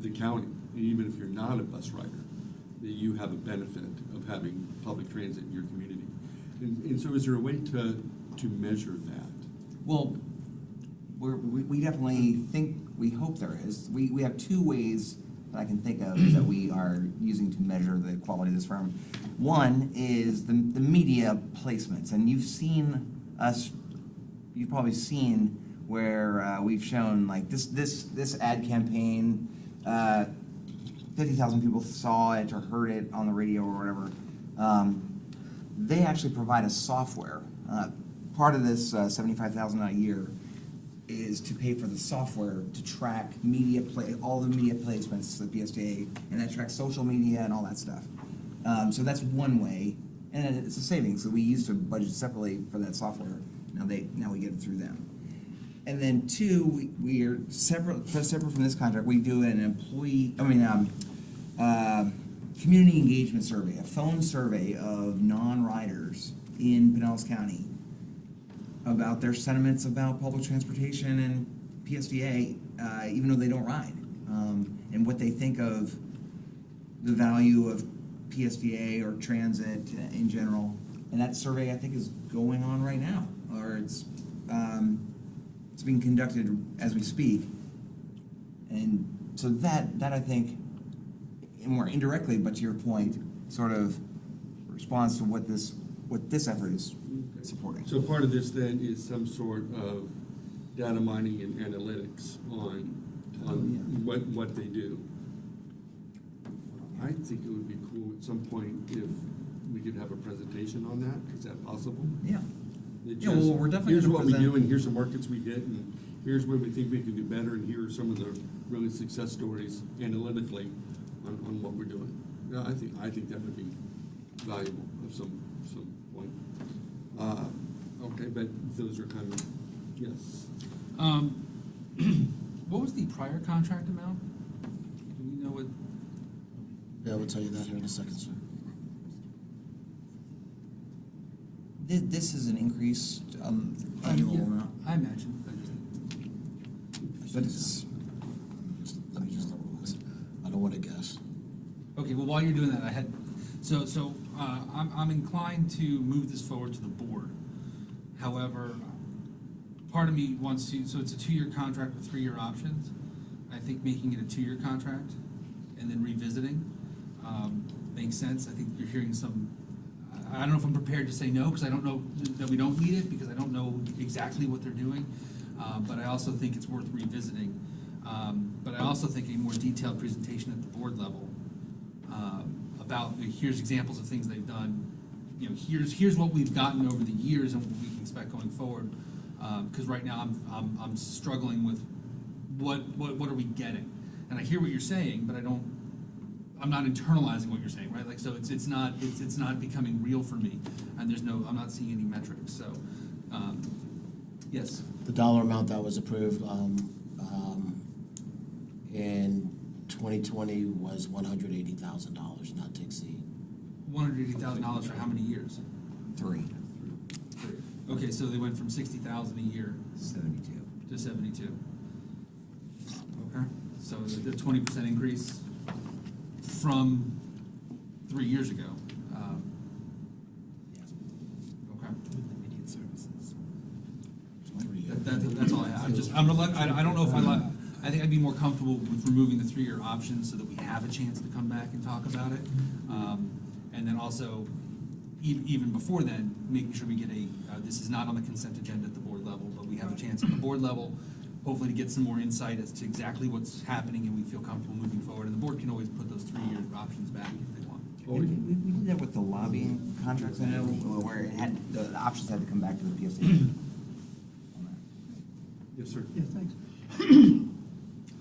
Speaker 1: the county. And even if you're not a bus rider, that you have a benefit of having public transit in your community. And so is there a way to measure that?
Speaker 10: Well, we definitely think, we hope there is. We have two ways that I can think of that we are using to measure the quality of this firm. One is the media placements, and you've seen us, you've probably seen where we've shown like this ad campaign, 50,000 people saw it or heard it on the radio or whatever. They actually provide a software. Part of this $75,000 a year is to pay for the software to track all the media placements to the PSTA, and that tracks social media and all that stuff. So that's one way, and it's a savings. So we used to budget separately for that software. Now we get it through them. And then two, we are separate from this contract. We do an community engagement survey, a phone survey of non-riders in Pinellas County about their sentiments about public transportation and PSTA, even though they don't ride, and what they think of the value of PSTA or transit in general. And that survey, I think, is going on right now, or it's being conducted as we speak. And so that I think, more indirectly, but to your point, sort of responds to what this effort is supporting.
Speaker 1: So part of this then is some sort of data mining and analytics on what they do. I think it would be cool at some point if we could have a presentation on that. Is that possible?
Speaker 10: Yeah.
Speaker 1: It
Speaker 10: Yeah, well, we're definitely
Speaker 1: Here's
Speaker 10: gonna
Speaker 1: what we
Speaker 10: present-
Speaker 1: do, and here's the markets we hit, and here's where we think we can do better, and here are some of the really success stories analytically on what we're doing. Yeah, I think that would be valuable at some point. Okay, but those are kind of, yes.
Speaker 4: What was the prior contract amount? Do we know what?
Speaker 8: Yeah, we'll tell you that here in a second, sir.
Speaker 10: This is an increased annual
Speaker 4: Yeah,
Speaker 10: amount,
Speaker 4: I imagine.
Speaker 10: but it's,
Speaker 8: Let me just, I don't want to guess.
Speaker 4: Okay, well, while you're doing that, I'm inclined to move this forward to the board. However, part of me wants to, so it's a 2-year contract with 3-year options. I think making it a 2-year contract and then revisiting makes sense. I think you're hearing some, I don't know if I'm prepared to say no, because I don't know that we don't need it, because I don't know exactly what they're doing. But I also think it's worth revisiting. But I also think a more detailed presentation at the board level about, here's examples of things they've done. Here's what we've gotten over the years and what we can expect going forward. Because right now I'm struggling with what are we getting? And I hear what you're saying, but I'm not internalizing what you're saying, right? Like, so it's not becoming real for me, and I'm not seeing any metrics. So, yes.
Speaker 8: The dollar amount that was approved in 2020 was $180,000, not to exceed.
Speaker 4: $180,000 for how many years?
Speaker 10: 3,
Speaker 4: Okay, so they went from 60,000 a year
Speaker 10: 72.
Speaker 4: to 72. Okay, so the 20% increase from 3 years ago. Okay. That's all I have. I don't know if I think I'd be more comfortable with removing the 3-year option so that we have a chance to come back and talk about it. And then also, even before then, making sure we get this is not on the consent agenda at the board level, but we have a chance at the board level, hopefully to get some more insight as to exactly what's happening, and we feel comfortable moving forward. And the board can always put those 3-year options back if they want.
Speaker 10: We did that with the lobbying contracts, I know, where the options had to come back to the PSA.
Speaker 1: Yes, sir.
Speaker 5: Yeah, thanks.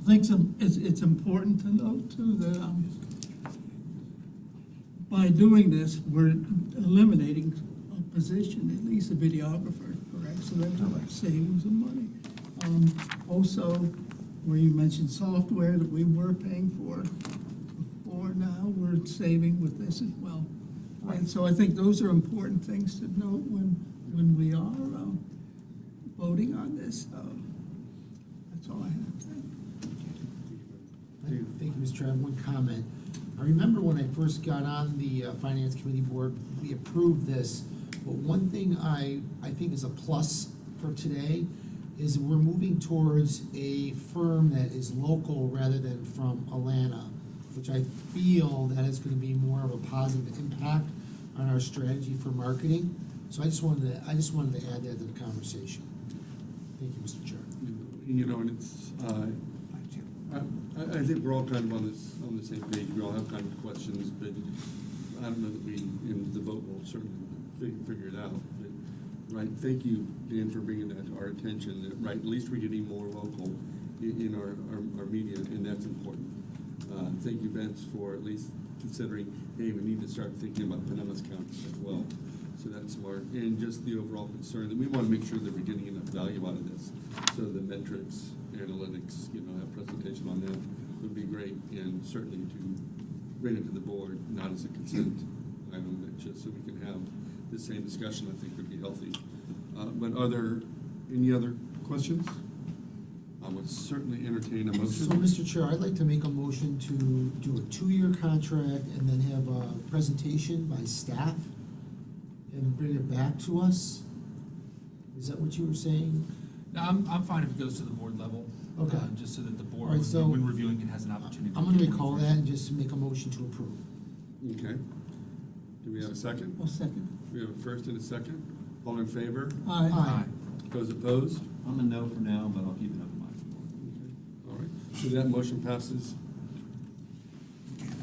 Speaker 5: I think it's important to note too that by doing this, we're eliminating a position, at least a videographer, correct? So that's a savings of money. Also, where you mentioned software that we were paying for before, more now, we're saving with this as well.
Speaker 10: Right.
Speaker 5: And so I think those are important things to note when we are voting on this. That's all I have to say.
Speaker 3: Thank you, Mr. Chair. I have one comment. I remember when I first got on the Finance Committee Board, we approved this, but one thing I think is a plus for today is we're moving towards a firm that is local rather than from Atlanta, which I feel that is gonna be more of a positive impact on our strategy for marketing. So I just wanted to add that to the conversation. Thank you, Mr. Chair.
Speaker 1: You know, and it's, I think we're all kind of on the same page. We all have kind of questions, but I don't know that we, in the vote, will certainly figure it out. But, right, thank you, Dan, for bringing that to our attention, that, right, at least we're getting more local in our media, and that's important. Thank you, Vince, for at least considering, hey, we need to start thinking about Pinellas County as well. So that's smart, and just the overall concern that we want to make sure that we're getting enough value out of this. So the metrics, analytics, you know, have presentation on that would be great, and certainly to bring it to the board, not as a consent item, but just so we can have the same discussion, I think would be healthy. But are there any other questions? I would certainly entertain a motion.
Speaker 3: So, Mr. Chair, I'd like to make a motion to do a 2-year contract and then have a presentation by staff and bring it back to us. Is that what you were saying?
Speaker 4: No, I'm fine if it goes to the board level.
Speaker 3: Okay.
Speaker 4: Just so that the board,
Speaker 3: All right, so
Speaker 4: when reviewing it, has an opportunity.
Speaker 3: I'm gonna recall that and just make a motion to approve.
Speaker 1: Okay. Do we have a second?
Speaker 5: I'll second.
Speaker 1: We have a first and a second. All in favor?
Speaker 5: Aye.
Speaker 3: Aye.
Speaker 1: Those opposed?
Speaker 2: I'm a no for now, but I'll keep it up in mind.
Speaker 1: All right, so that motion passes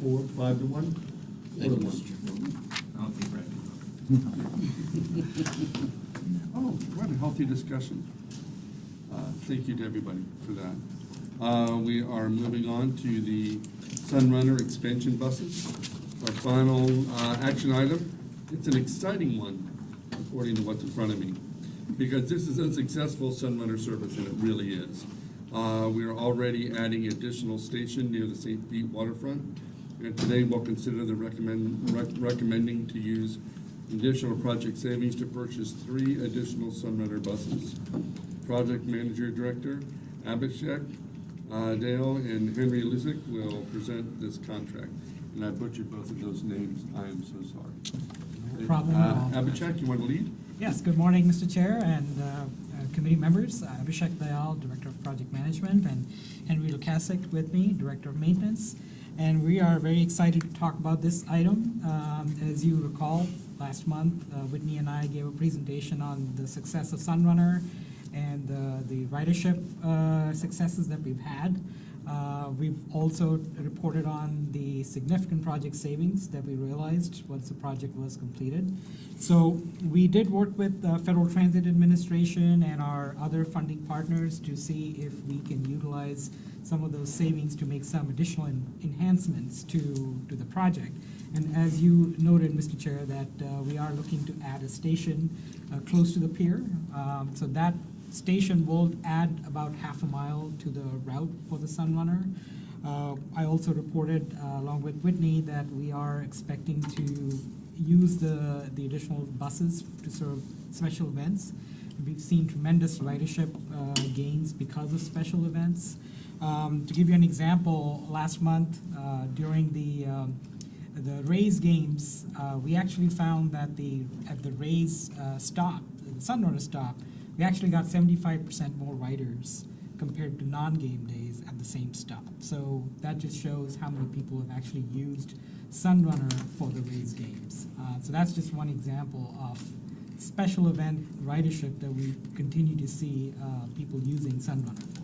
Speaker 1: 5 to 1?
Speaker 8: Thank you,
Speaker 1: 4 to 1.
Speaker 8: Mr. Chair.
Speaker 4: I don't think Brad can vote.
Speaker 1: Oh, what a healthy discussion. Thank you to everybody for that. We are moving on to the Sunrunner expansion buses. Our final action item. It's an exciting one, according to what's in front of me, because this is a successful Sunrunner service, and it really is. We are already adding additional station near the St. Pete waterfront, and today we'll consider the recommending to use additional project savings to purchase 3 additional Sunrunner buses. Project Manager Director Abhishek Dale and Henry Lusick will present this contract. And I butchered both of those names. I am so sorry.
Speaker 11: No problem at all.
Speaker 1: Abhishek, you want to lead?
Speaker 11: Yes, good morning, Mr. Chair and committee members. Abhishek Dayal, Director of Project Management, and Henry Lukasik with me, Director of Maintenance. And we are very excited to talk about this item. As you recall, last month, Whitney and I gave a presentation on the success of Sunrunner and the ridership successes that we've had. We've also reported on the significant project savings that we realized once the project was completed. So we did work with the Federal Transit Administration and our other funding partners to see if we can utilize some of those savings to make some additional enhancements to the project. And as you noted, Mr. Chair, that we are looking to add a station close to the pier. So that station will add about half a mile to the route for the Sunrunner. I also reported, along with Whitney, that we are expecting to use the additional buses to serve special events. We've seen tremendous ridership gains because of special events. To give you an example, last month during the Rays games, we actually found that at the Rays stop, the Sunrunner stop, we actually got 75% more riders compared to non-game days at the same stop. So that just shows how many people have actually used Sunrunner for the Rays games. So that's just one example of special event ridership that we continue to see people using Sunrunner for.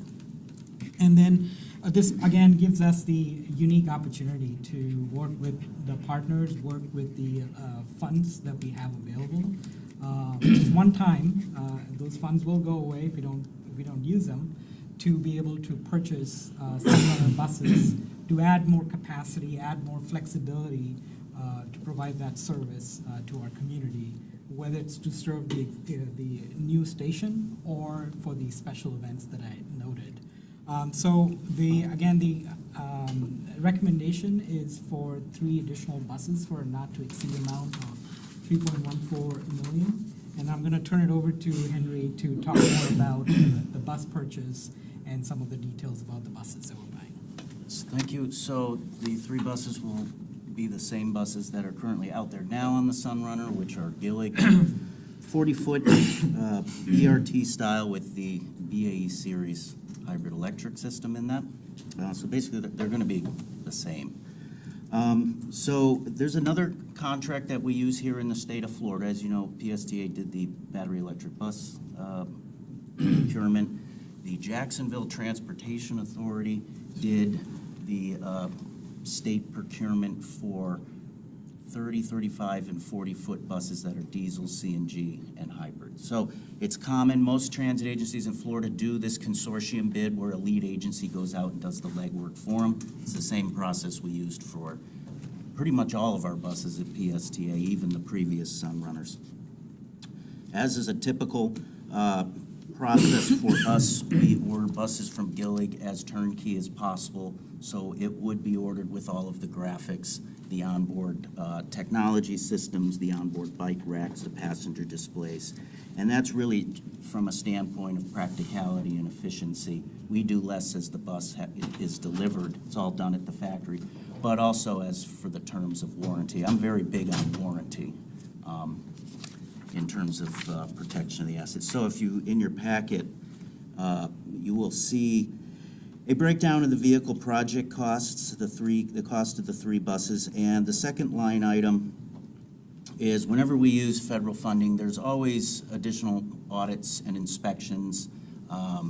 Speaker 11: And then this again gives us the unique opportunity to work with the partners, work with the funds that we have available. Just one time, those funds will go away if we don't use them, to be able to purchase Sunrunner buses to add more capacity, add more flexibility to provide that service to our community, whether it's to serve the new station or for the special events that I noted. So the recommendation is for 3 additional buses for a not to exceed amount of 3.14 million. And I'm gonna turn it over to Henry to talk more about the bus purchase and some of the details about the buses that we're buying.
Speaker 9: Thank you. So the 3 buses will be the same buses that are currently out there now on the Sunrunner, which are Gillig 40-foot BRT style with the BAE series hybrid electric system in that. So basically, they're going to be the same. So there's another contract that we use here in the state of Florida. As you know, PSTA did the battery electric bus procurement. The Jacksonville Transportation Authority did the state procurement for 30, 35, and 40-foot buses that are diesel, CNG, and hybrid. So it's common, most transit agencies in Florida do this consortium bid where a lead agency goes out and does the legwork for them. It's the same process we used for pretty much all of our buses at PSTA, even the previous Sunrunners. As is a typical process for us, we order buses from Gillig as turnkey as possible, so it would be ordered with all of the graphics, the onboard technology systems, the onboard bike racks, the passenger displays. And that's really from a standpoint of practicality and efficiency. We do less as the bus is delivered. It's all done at the factory, but also as for the terms of warranty. I'm very big on warranty in terms of protection of the assets. So if you, in your packet, you will see a breakdown of the vehicle project costs, the cost of the 3 buses, and the second line item is whenever we use federal funding, there's always additional audits and inspections, a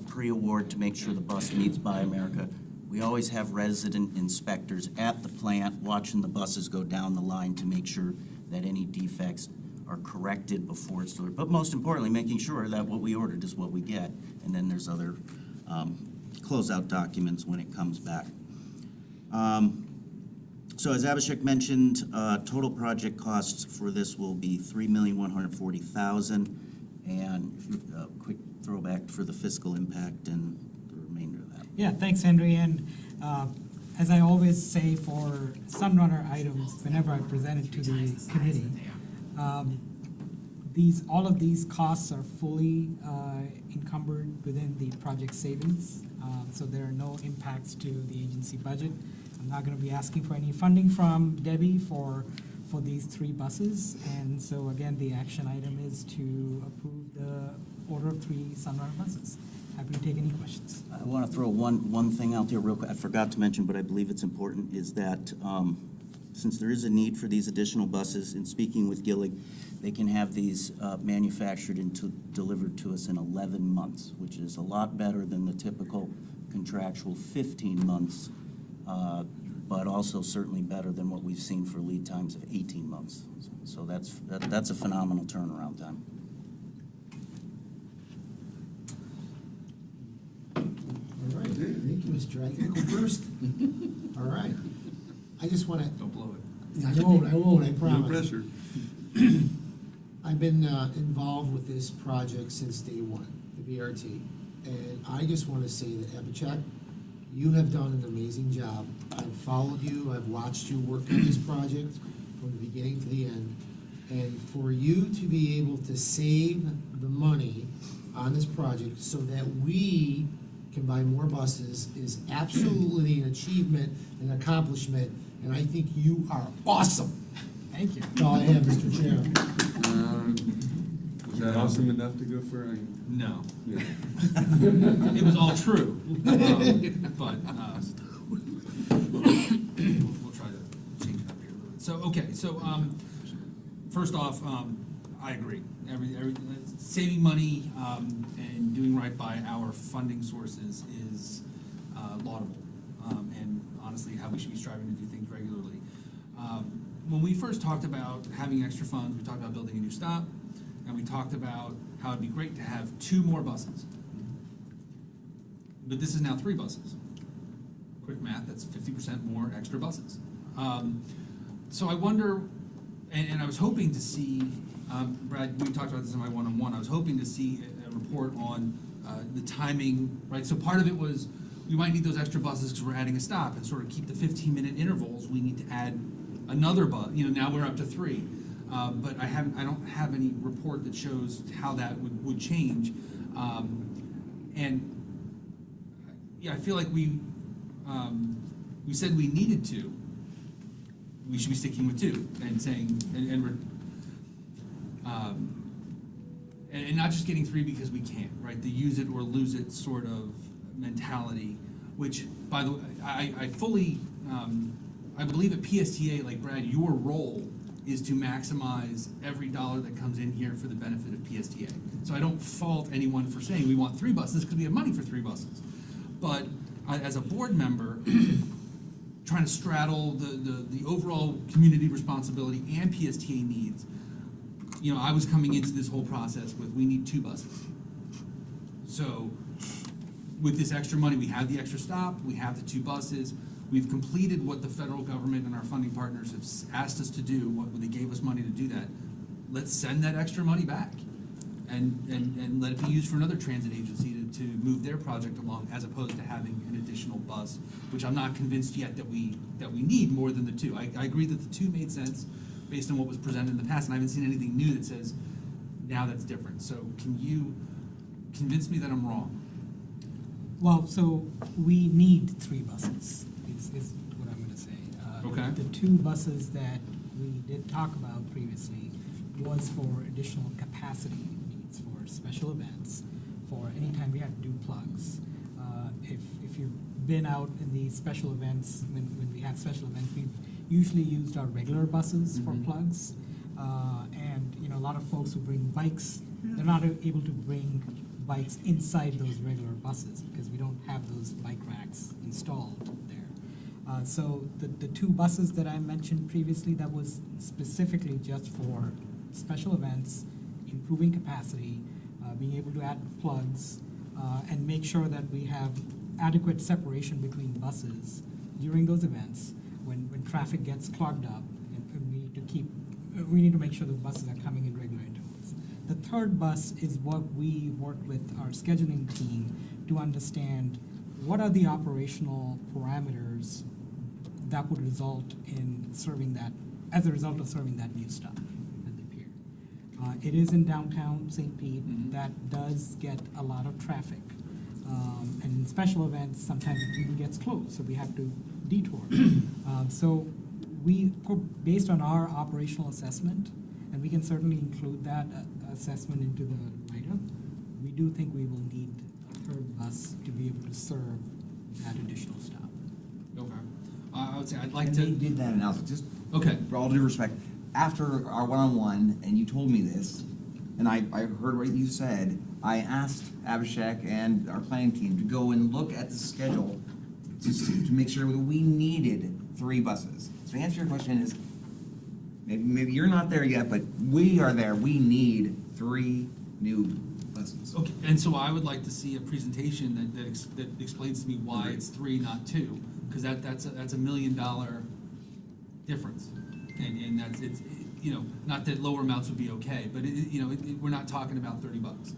Speaker 9: pre-award to make sure the bus meets Buy America. We always have resident inspectors at the plant watching the buses go down the line to make sure that any defects are corrected before it's delivered. But most importantly, making sure that what we ordered is what we get. And then there's other closeout documents when it comes back. So as Abhishek mentioned, total project costs for this will be $3,140,000, and if you, quick throwback for the fiscal impact and the remainder of that.
Speaker 11: Yeah, thanks, Henry. And as I always say for Sunrunner items, whenever I present it to the committee, all of these costs are fully encumbered within the project savings, so there are no impacts to the agency budget. I'm not going to be asking for any funding from Debbie for these 3 buses, and so again, the action item is to approve the order of 3 Sunrunner buses. Happy to take any questions.
Speaker 9: I want to throw one thing out there real quick. I forgot to mention, but I believe it's important, is that since there is a need for these additional buses, in speaking with Gillig, they can have these manufactured and delivered to us in 11 months, which is a lot better than the typical contractual 15 months, but also certainly better than what we've seen for lead times of 18 months. So that's a phenomenal turnaround time.
Speaker 3: All right, thank you, Mr. I can go first. All right. I just want to,
Speaker 4: Don't blow it.
Speaker 3: I won't, I
Speaker 1: No
Speaker 3: promise.
Speaker 1: pressure.
Speaker 3: I've been involved with this project since day one, the BRT. And I just want to say that Abhishek, you have done an amazing job. I've followed you, I've watched you work on this project from the beginning to the end. And for you to be able to save the money on this project so that we can buy more buses is absolutely an achievement, an accomplishment, and I think you are awesome.
Speaker 11: Thank you.
Speaker 3: That's all I have, Mr. Chair.
Speaker 1: Was that awesome enough to go for a?
Speaker 4: No,
Speaker 1: Yeah.
Speaker 4: it was all true, but we'll try to change it up here a little bit. So, okay, so first off, I agree. Saving money and doing right by our funding sources is laudable, and honestly, how we should be striving to do things regularly. When we first talked about having extra funds, we talked about building a new stop, and we talked about how it'd be great to have 2 more buses. But this is now 3 buses. Quick math, that's 50% more extra buses. So I wonder, and I was hoping to see, Brad, we talked about this in my one-on-one, I was hoping to see a report on the timing, right? So part of it was we might need those extra buses because we're adding a stop, and sort of keep the 15-minute intervals, we need to add another bus, now we're up to 3. But I don't have any report that shows how that would change. And, yeah, I feel like we said we needed 2. We should be sticking with 2 and saying, and not just getting 3 because we can't, right? The use it or lose it sort of mentality, which, by the way, I fully, I believe at PSTA, like Brad, your role is to maximize every dollar that comes in here for the benefit of PSTA. So I don't fault anyone for saying we want 3 buses because we have money for 3 buses. But as a board member, trying to straddle the overall community responsibility and PSTA needs, I was coming into this whole process with, we need 2 buses. So with this extra money, we have the extra stop, we have the 2 buses, we've completed what the federal government and our funding partners have asked us to do, what they gave us money to do that. Let's send that extra money back and let it be used for another transit agency to move their project along, as opposed to having an additional bus, which I'm not convinced yet that we need more than the 2. I agree that the 2 made sense based on what was presented in the past, and I haven't seen anything new that says now that's different. So can you convince me that I'm wrong?
Speaker 11: Well, so we need 3 buses, is what I'm gonna say.
Speaker 4: Okay.
Speaker 11: The 2 buses that we did talk about previously was for additional capacity needs, for special events, for anytime we had to do plugs. If you've been out in these special events, when we have special events, we've usually used our regular buses for plugs. And, a lot of folks who bring bikes, they're not able to bring bikes inside those regular buses because we don't have those bike racks installed there. So the 2 buses that I mentioned previously, that was specifically just for special events, improving capacity, being able to add plugs, and make sure that we have adequate separation between buses during those events when traffic gets clogged up, and we need to make sure the buses are coming in regular intervals. The 3rd bus is what we worked with our scheduling team to understand what are the operational parameters that would result in serving that, as a result of serving that new stop at the pier. It is in downtown St. Pete. That does get a lot of traffic. And in special events, sometimes it even gets closed, so we have to detour. So based on our operational assessment, and we can certainly include that assessment into the write-up, we do think we will need a 3rd bus to be able to serve that additional stop.
Speaker 4: Okay. I would say I'd like
Speaker 10: And
Speaker 4: to.
Speaker 10: they did that analysis, just
Speaker 4: Okay.
Speaker 10: for all due respect. After our one-on-one, and you told me this, and I heard what you said, I asked Abhishek and our planning team to go and look at the schedule to make sure that we needed 3 buses. So to answer your question is, maybe you're not there yet, but we are there. We need 3 new buses.
Speaker 4: Okay, and so I would like to see a presentation that explains to me why it's 3, not 2, because that's a $1 million difference, and it's not that lower amounts would be okay, but we're not talking about $30.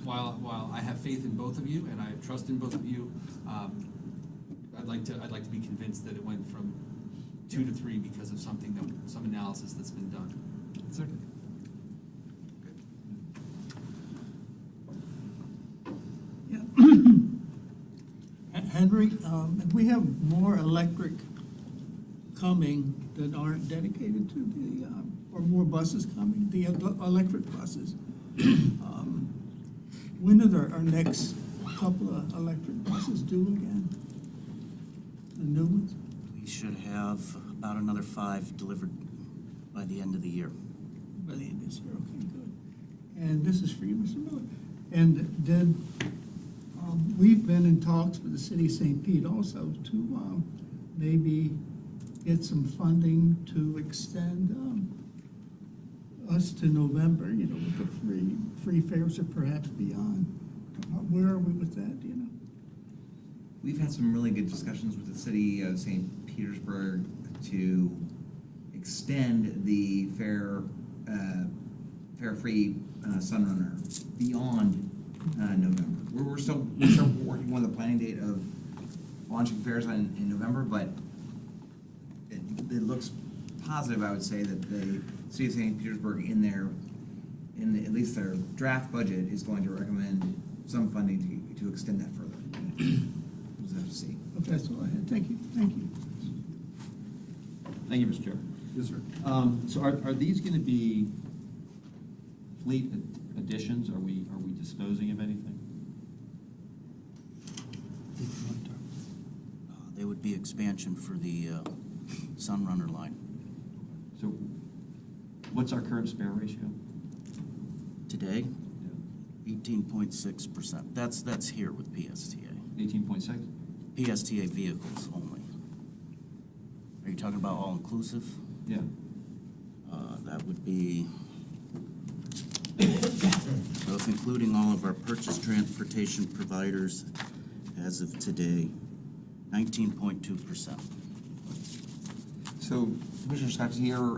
Speaker 4: While I have faith in both of you and I have trust in both of you, I'd like to be convinced that it went from 2 to 3 because of some analysis that's been done.
Speaker 11: Certainly.
Speaker 5: Henry, if we have more electric coming that aren't dedicated to the, or more buses coming, the electric buses, when are our next couple of electric buses due again? The new ones?
Speaker 9: We should have about another 5 delivered by the end of the year.
Speaker 5: By the end of this year, okay, good. And this is for you, Mr. Miller. And then, we've been in talks with the city of St. Pete also to maybe get some funding to extend us to November, with the free fares or perhaps beyond. Where are we with that, do you know?
Speaker 10: We've had some really good discussions with the city of St. Petersburg to extend the fare-free Sunrunner beyond November. We're still working on the planning date of launching fairs in November, but it looks positive, I would say, that the city of St. Petersburg at least their draft budget is going to recommend some funding to extend that further. We'll just have to see.
Speaker 5: Okay, that's all I had. Thank you, thank you.
Speaker 2: Thank you, Mr. Chair.
Speaker 1: Yes, sir.
Speaker 2: So are these gonna be fleet additions? Are we disposing of anything?
Speaker 9: They would be expansion for the Sunrunner line.
Speaker 2: So what's our current spare ratio?
Speaker 9: Today, 18.6%. That's here with PSTA.
Speaker 2: 18.6?
Speaker 9: PSTA vehicles only. Are you talking about all-inclusive?
Speaker 2: Yeah.
Speaker 9: That would be, so if including all of our purchase transportation providers as of today, 19.2%.
Speaker 10: So, Commissioner Scott, to your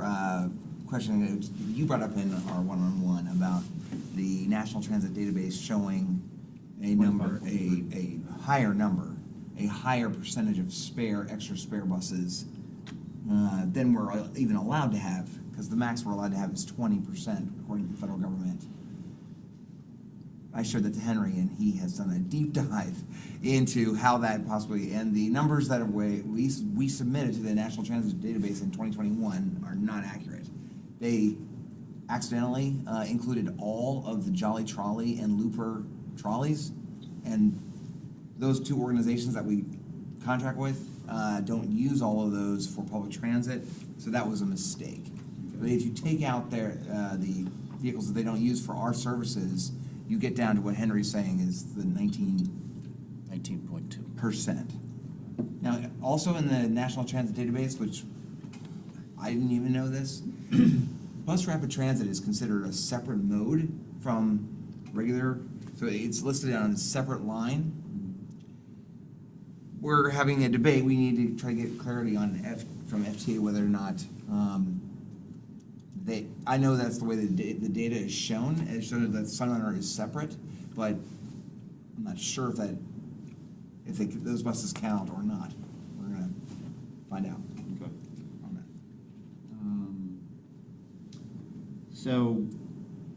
Speaker 10: question that you brought up in our one-on-one about the National Transit Database showing a number, a higher number, a higher percentage of extra spare buses than we're even allowed to have, because the max we're allowed to have is 20%, according to the federal government. I showed that to Henry, and he has done a deep dive into how that possibly, and the numbers that we submitted to the National Transit Database in 2021 are not accurate. They accidentally included all of the Jolly Trolley and Looper trolleys, and those two organizations that we contract with don't use all of those for public transit, so that was a mistake. But if you take out the vehicles that they don't use for our services, you get down to what Henry's saying is the 19.2%. Now, also in the National Transit Database, which I didn't even know this, bus rapid transit is considered a separate mode from regular, so it's listed on a separate line. We're having a debate, we need to try to get clarity on from FTA whether or not I know that's the way the data is shown. It shows that Sunrunner is separate, but I'm not sure if those buses count or not. We're gonna find out
Speaker 2: Okay.
Speaker 10: on that.
Speaker 2: So,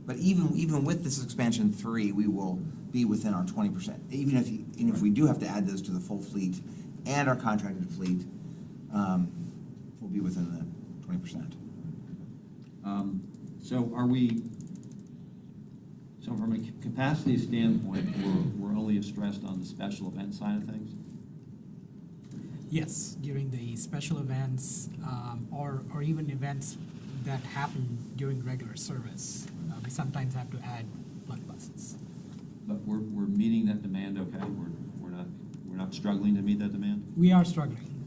Speaker 10: But even with this expansion 3, we will be within our 20%. Even if we do have to add those to the full fleet and our contracted fleet, we'll be within the 20%.
Speaker 2: so from a capacity standpoint, we're only stressed on the special event side of things?
Speaker 11: Yes, during the special events, or even events that happen during regular service, we sometimes have to add blood buses.
Speaker 2: But we're meeting that demand, okay? We're not struggling to meet that demand?
Speaker 11: We are struggling,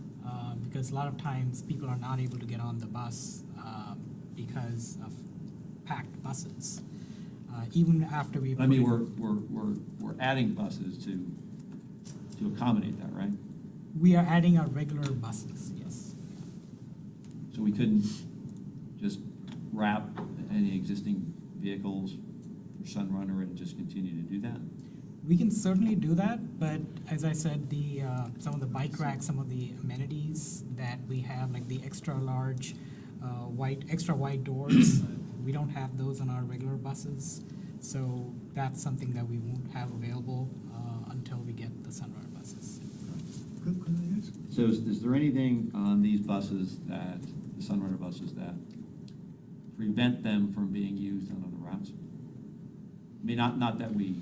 Speaker 11: because a lot of times people are not able to get on the bus because of packed buses. Even after we.
Speaker 2: I mean, we're adding buses to accommodate that, right?
Speaker 11: We are adding our regular buses, yes.
Speaker 2: So we couldn't just wrap any existing vehicles for Sunrunner and just continue to do that?
Speaker 11: We can certainly do that, but as I said, some of the bike racks, some of the amenities that we have, like the extra large, extra wide doors, we don't have those on our regular buses. So that's something that we won't have available until we get the Sunrunner buses.
Speaker 5: Could I ask?
Speaker 2: So is there anything on these buses the Sunrunner buses, that prevent them from being used on other routes? I mean, not that we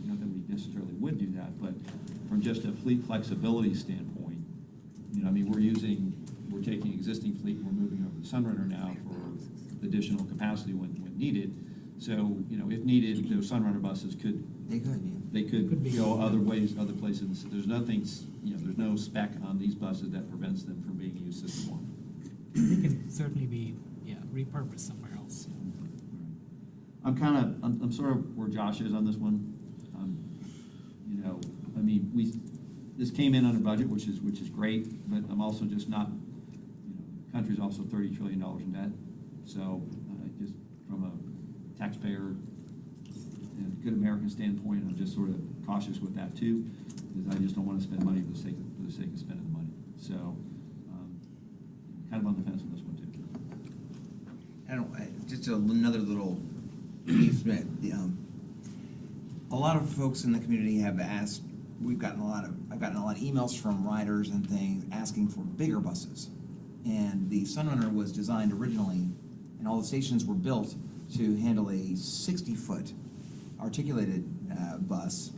Speaker 2: necessarily would do that, but from just a fleet flexibility standpoint, I mean, we're taking existing fleet and we're moving over to Sunrunner now for additional capacity when needed. So, if needed, those Sunrunner buses could go other ways, other places. There's nothing, there's no spec on these buses that prevents them from being used system-wide.
Speaker 11: They can certainly be, repurposed somewhere else.
Speaker 2: I'm sort of where Josh is on this one. I mean, this came in under budget, which is great, but I'm also just not, country's also $30 trillion in debt. So, just from a taxpayer a good American standpoint, I'm just sort of cautious with that too, because I just don't want to spend money for the sake of spending the money. So, kind of on the fence on this one too.
Speaker 10: Just another little amusement. A lot of folks in the community have asked, I've gotten a lot of emails from riders and things asking for bigger buses. And the Sunrunner was designed originally, and all the stations were built to handle a 60-foot articulated bus,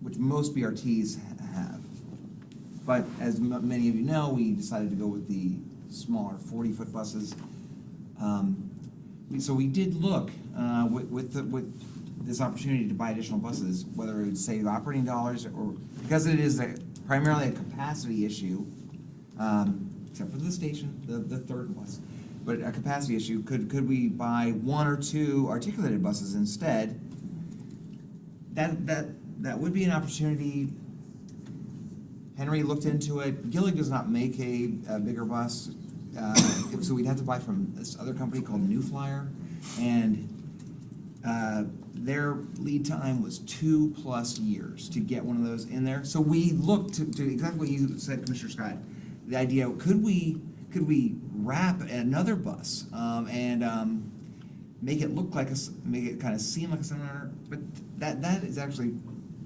Speaker 10: which most BRTs have. But as many of you know, we decided to go with the smaller 40-foot buses. So we did look with this opportunity to buy additional buses, whether it would save operating dollars or, because it is primarily a capacity issue, except for the station, the third bus, but a capacity issue, could we buy one or two articulated buses instead? That would be an opportunity. Henry looked into it. Gillig does not make a bigger bus, so we'd have to buy from this other company called New Flyer, and their lead time was 2+ years to get one of those in there. So we looked to exactly what you said, Commissioner Scott. The idea, could we wrap another bus and make it look like make it kind of seem like a Sunrunner? But that is actually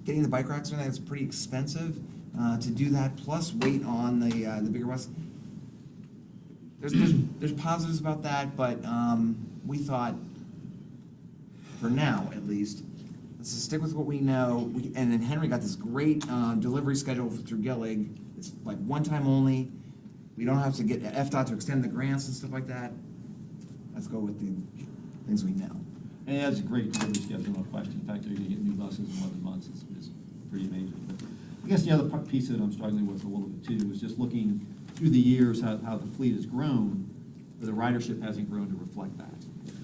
Speaker 10: getting the bike racks in there. It's pretty expensive to do that. Plus wait on the bigger bus. There's positives about that, but we thought, for now at least, let's just stick with what we know. And then Henry got this great delivery schedule through Gillig. It's like one time only. We don't have to get FDOT to extend the grants and stuff like that. Let's go with the things we know.
Speaker 2: And it has a great delivery schedule, no question. In fact, they're going to get new buses in 11 months. It's pretty amazing. But I guess the other piece that I'm struggling with a little bit too is just looking through the years how the fleet has grown, but the ridership hasn't grown to reflect that.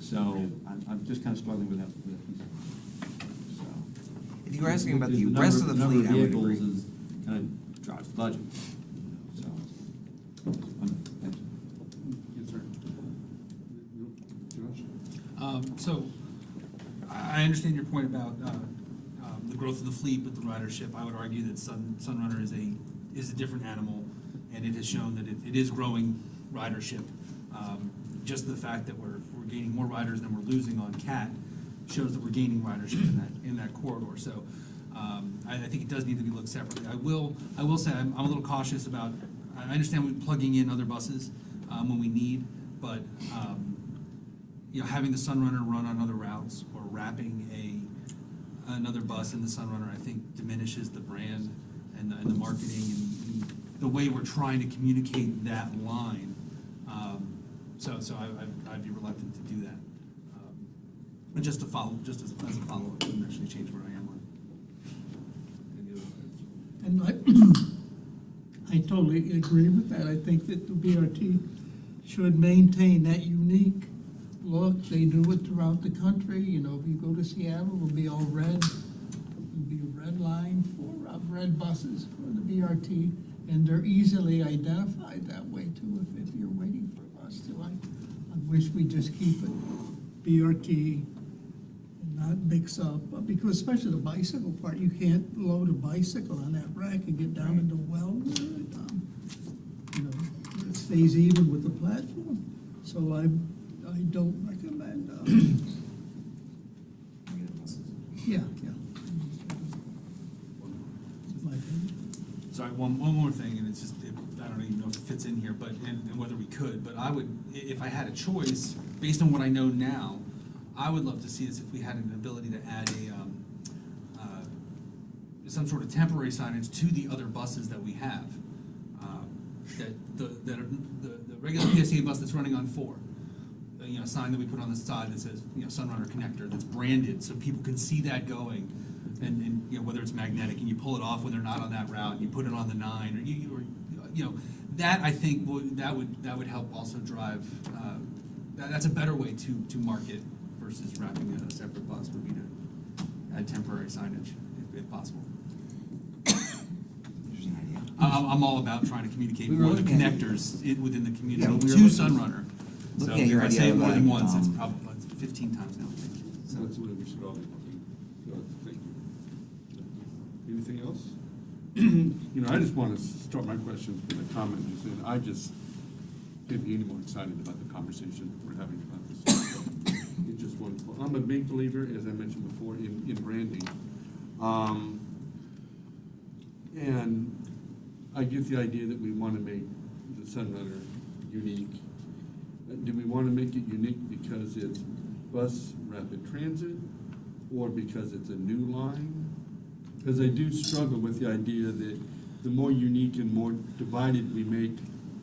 Speaker 2: So I'm just kind of struggling with that piece. So,
Speaker 10: If you were asking about the
Speaker 2: number-
Speaker 10: rest of the
Speaker 2: number
Speaker 10: fleet, I would
Speaker 2: vehicles
Speaker 10: agree.
Speaker 2: is kind of drives the budget. So, thank you.
Speaker 1: Yes, sir. Josh?
Speaker 4: So, I understand your point about the growth of the fleet, but the ridership. I would argue that Sunrunner is a different animal, and it has shown that it is growing ridership. Just the fact that we're gaining more riders than we're losing on CAT shows that we're gaining ridership in that corridor. So, I think it does need to be looked separately. I will say I'm a little cautious about. I understand we plugging in other buses when we need, but having the Sunrunner run on other routes or wrapping another bus in the Sunrunner, I think diminishes the brand and the marketing and the way we're trying to communicate that line. So I'd be reluctant to do that. And just as a follow-up, it wouldn't actually change where I am on.
Speaker 1: Any other questions?
Speaker 5: And I totally agree with that. I think that the BRT should maintain that unique look. They do it throughout the country. You know, if you go to Seattle, it'll be all red. It'll be a red line for red buses for the BRT, and they're easily identified that way too if you're waiting for a bus. So I wish we just keep it BRT and not mix up, because especially the bicycle part, you can't load a bicycle on that rack and get down into well where it stays even with the platform. So I don't recommend, yeah. That's my opinion.
Speaker 4: Sorry, one more thing, and it's just, I don't even know if it fits in here, but, and whether we could, but I would, if I had a choice, based on what I know now, I would love to see this if we had an ability to add some sort of temporary signage to the other buses that we have. That the regular PSA bus that's running on 4, a sign that we put on the side that says, Sunrunner Connector, that's branded, so people can see that going. And whether it's magnetic and you pull it off when they're not on that route, you put it on the 9, or that I think that would help also drive. That's a better way to market versus wrapping a separate bus, would be to add temporary signage if possible.
Speaker 10: Interesting idea.
Speaker 4: I'm all about trying to communicate
Speaker 10: We were
Speaker 4: more of the
Speaker 10: looking at-
Speaker 4: connectors within the community
Speaker 10: Yeah, we were
Speaker 4: to
Speaker 10: looking-
Speaker 4: Sunrunner. So
Speaker 10: looking at your
Speaker 4: if I
Speaker 10: idea
Speaker 4: say it
Speaker 10: of
Speaker 4: more than
Speaker 10: like,
Speaker 4: once, it's probably 15 times now, I think.
Speaker 1: So that's what we should all be looking Thank you. Anything else? You know, I just want to start my questions with a comment, just saying, I just can't be any more excited about the conversation we're having about this. It's just wonderful. I'm a big believer, as I mentioned before, in branding. And I get the idea that we want to make the Sunrunner unique. Do we want to make it unique because it's bus rapid transit or because it's a new line? Because I do struggle with the idea that the more unique and more divided we make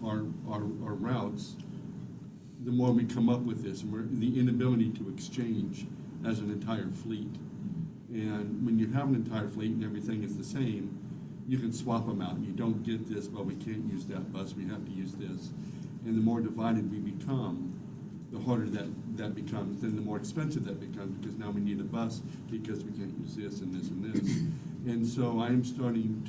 Speaker 1: our routes, the more we come up with this, and the inability to exchange as an entire fleet. And when you have an entire fleet and everything is the same, you can swap them out. You don't get this, well, we can't use that bus, we have to use this. And the more divided we become, the harder that becomes, and the more expensive that becomes, because now we need a bus because we can't use this and this and this. And so I'm starting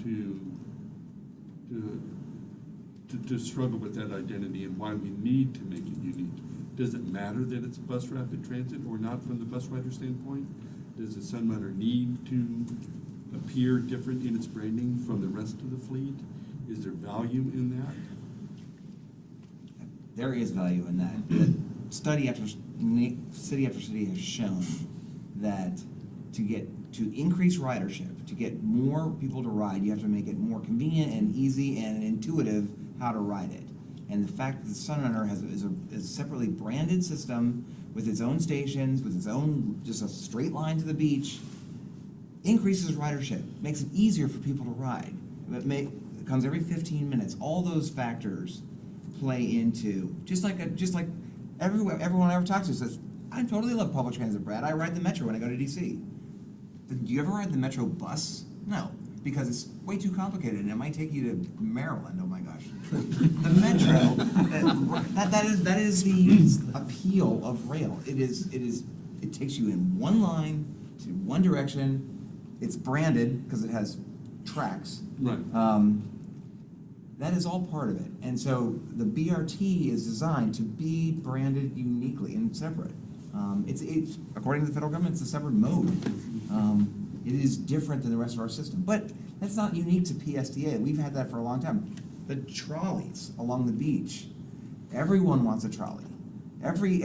Speaker 1: to struggle with that identity and why we need to make it unique. Does it matter that it's bus rapid transit or not from the bus rider standpoint? Does the Sunrunner need to appear different in its branding from the rest of the fleet? Is there value in that?
Speaker 10: There is value in that. The study after city after city has shown that to increase ridership, to get more people to ride, you have to make it more convenient and easy and intuitive how to ride it. And the fact that the Sunrunner is a separately branded system with its own stations, with its own just a straight line to the beach, increases ridership, makes it easier for people to ride. It comes every 15 minutes. All those factors play into just like everyone I ever talks to says, I totally love public transit, Brad. I ride the Metro when I go to DC. Do you ever ride the Metro bus? No, because it's way too complicated and it might take you to Maryland. Oh my gosh. The Metro, that is the appeal of rail. It takes you in one line to one direction. It's branded because it has tracks.
Speaker 1: Right.
Speaker 10: That is all part of it. And so the BRT is designed to be branded uniquely and separate. It's according to the federal government, it's a separate mode. It is different than the rest of our system. But that's not unique to PSTA. We've had that for a long time. The trolleys along the beach, everyone wants a trolley. Every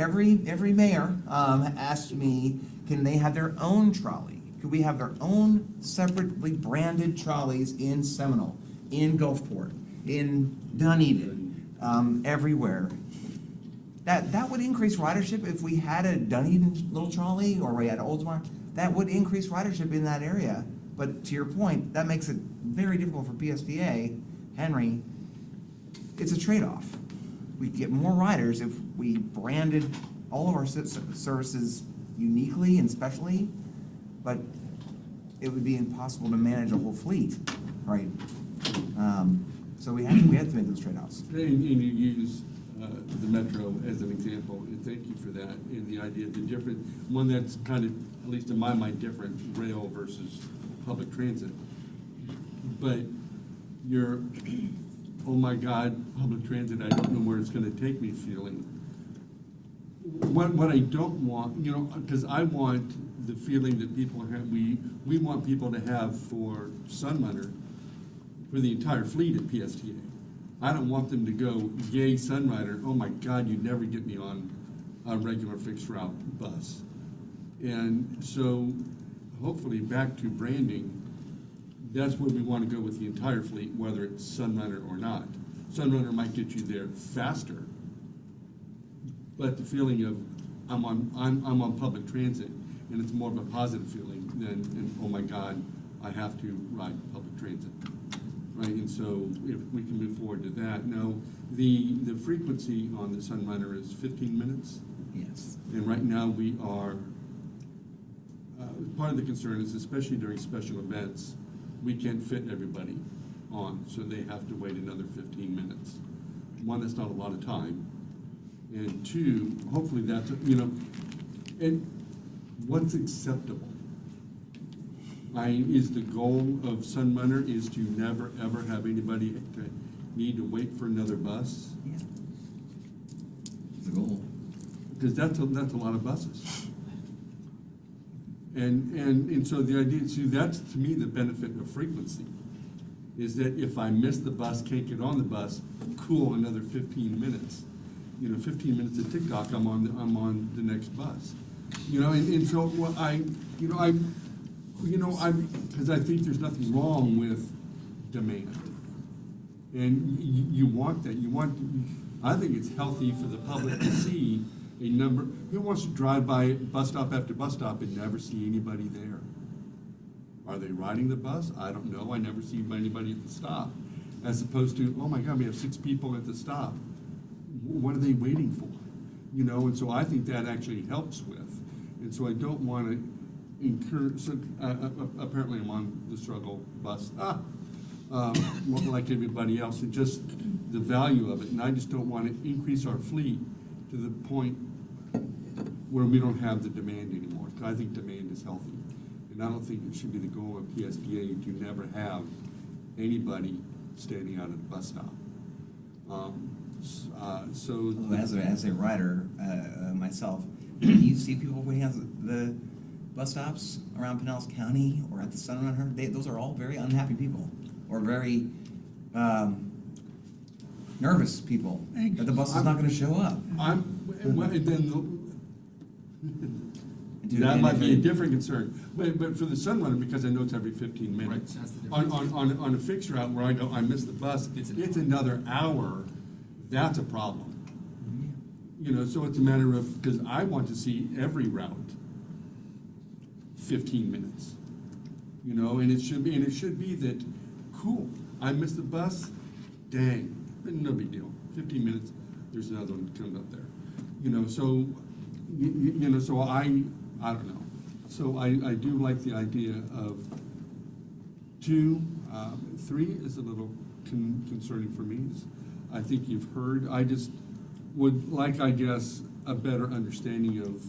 Speaker 10: mayor asked me, can they have their own trolley? Could we have their own separately branded trolleys in Seminole, in Gulfport, in Dunedin, everywhere? That would increase ridership if we had a Dunedin little trolley or we had Oldsmar. That would increase ridership in that area. But to your point, that makes it very difficult for PSTA. Henry, it's a trade-off. We get more riders if we branded all of our services uniquely and specially, but it would be impossible to manage a whole fleet, right? So we had to make those trade-offs.
Speaker 1: And you use the Metro as an example, and thank you for that, and the idea of the different, one that's kind of, at least in my mind, different, rail versus public transit. But you're, oh my God, public transit, I don't know where it's gonna take me feeling. What I don't want, you know, because I want the feeling that people have, we want people to have for Sunrunner, for the entire fleet at PSTA. I don't want them to go, yay, Sunrider, oh my God, you'd never get me on a regular fixed route bus. And so, hopefully, back to branding, that's where we want to go with the entire fleet, whether it's Sunrunner or not. Sunrunner might get you there faster, but the feeling of I'm on public transit, and it's more of a positive feeling than oh my God, I have to ride public transit. Right, and so if we can move forward to that. Now, the frequency on the Sunrunner is 15 minutes.
Speaker 10: Yes.
Speaker 1: And right now we are, part of the concern is, especially during special events, we can't fit everybody on, so they have to wait another 15 minutes. One, that's not a lot of time. And two, hopefully that's, you know, and what's acceptable? Is the goal of Sunrunner is to never, ever have anybody to need to wait for another bus?
Speaker 10: Yeah. It's the goal.
Speaker 1: Because that's a lot of buses. And so the idea, see, that's to me the benefit of frequency, is that if I miss the bus, can't get on the bus, cool, another 15 minutes. 15 minutes of TikTok, I'm on the next bus. And so what because I think there's nothing wrong with demand. And you want that. I think it's healthy for the public to see a number. Who wants to drive by bus stop after bus stop and never see anybody there? Are they riding the bus? I don't know. I never see anybody at the stop. As opposed to, oh my God, we have 6 people at the stop. What are they waiting for? And so I think that actually helps with. And so I don't want to encourage, apparently I'm on the struggle bus, like everybody else, and just the value of it. And I just don't want to increase our fleet to the point where we don't have the demand anymore. I think demand is healthy. And I don't think it should be the goal of PSBA to never have anybody standing out at the bus stop.
Speaker 10: As a rider myself, you see people waiting at the bus stops around Pinellas County or at the Sun Runner. Those are all very unhappy people, or very nervous people that the bus is not going to show up.
Speaker 1: That might be a different concern, but for the Sun Runner, because I know it's every 15 minutes.
Speaker 4: Right, that's the difference.
Speaker 1: On a fixed route where I miss the bus, it's another hour. That's a problem. So it's a matter of, because I want to see every route 15 minutes. And it should be that, cool, I missed the bus, dang, but no big deal. 15 minutes, there's another one that comes up there. So so I don't know. So I do like the idea of 2, 3 is a little concerning for me. I think you've heard. I just would like, I guess, a better understanding of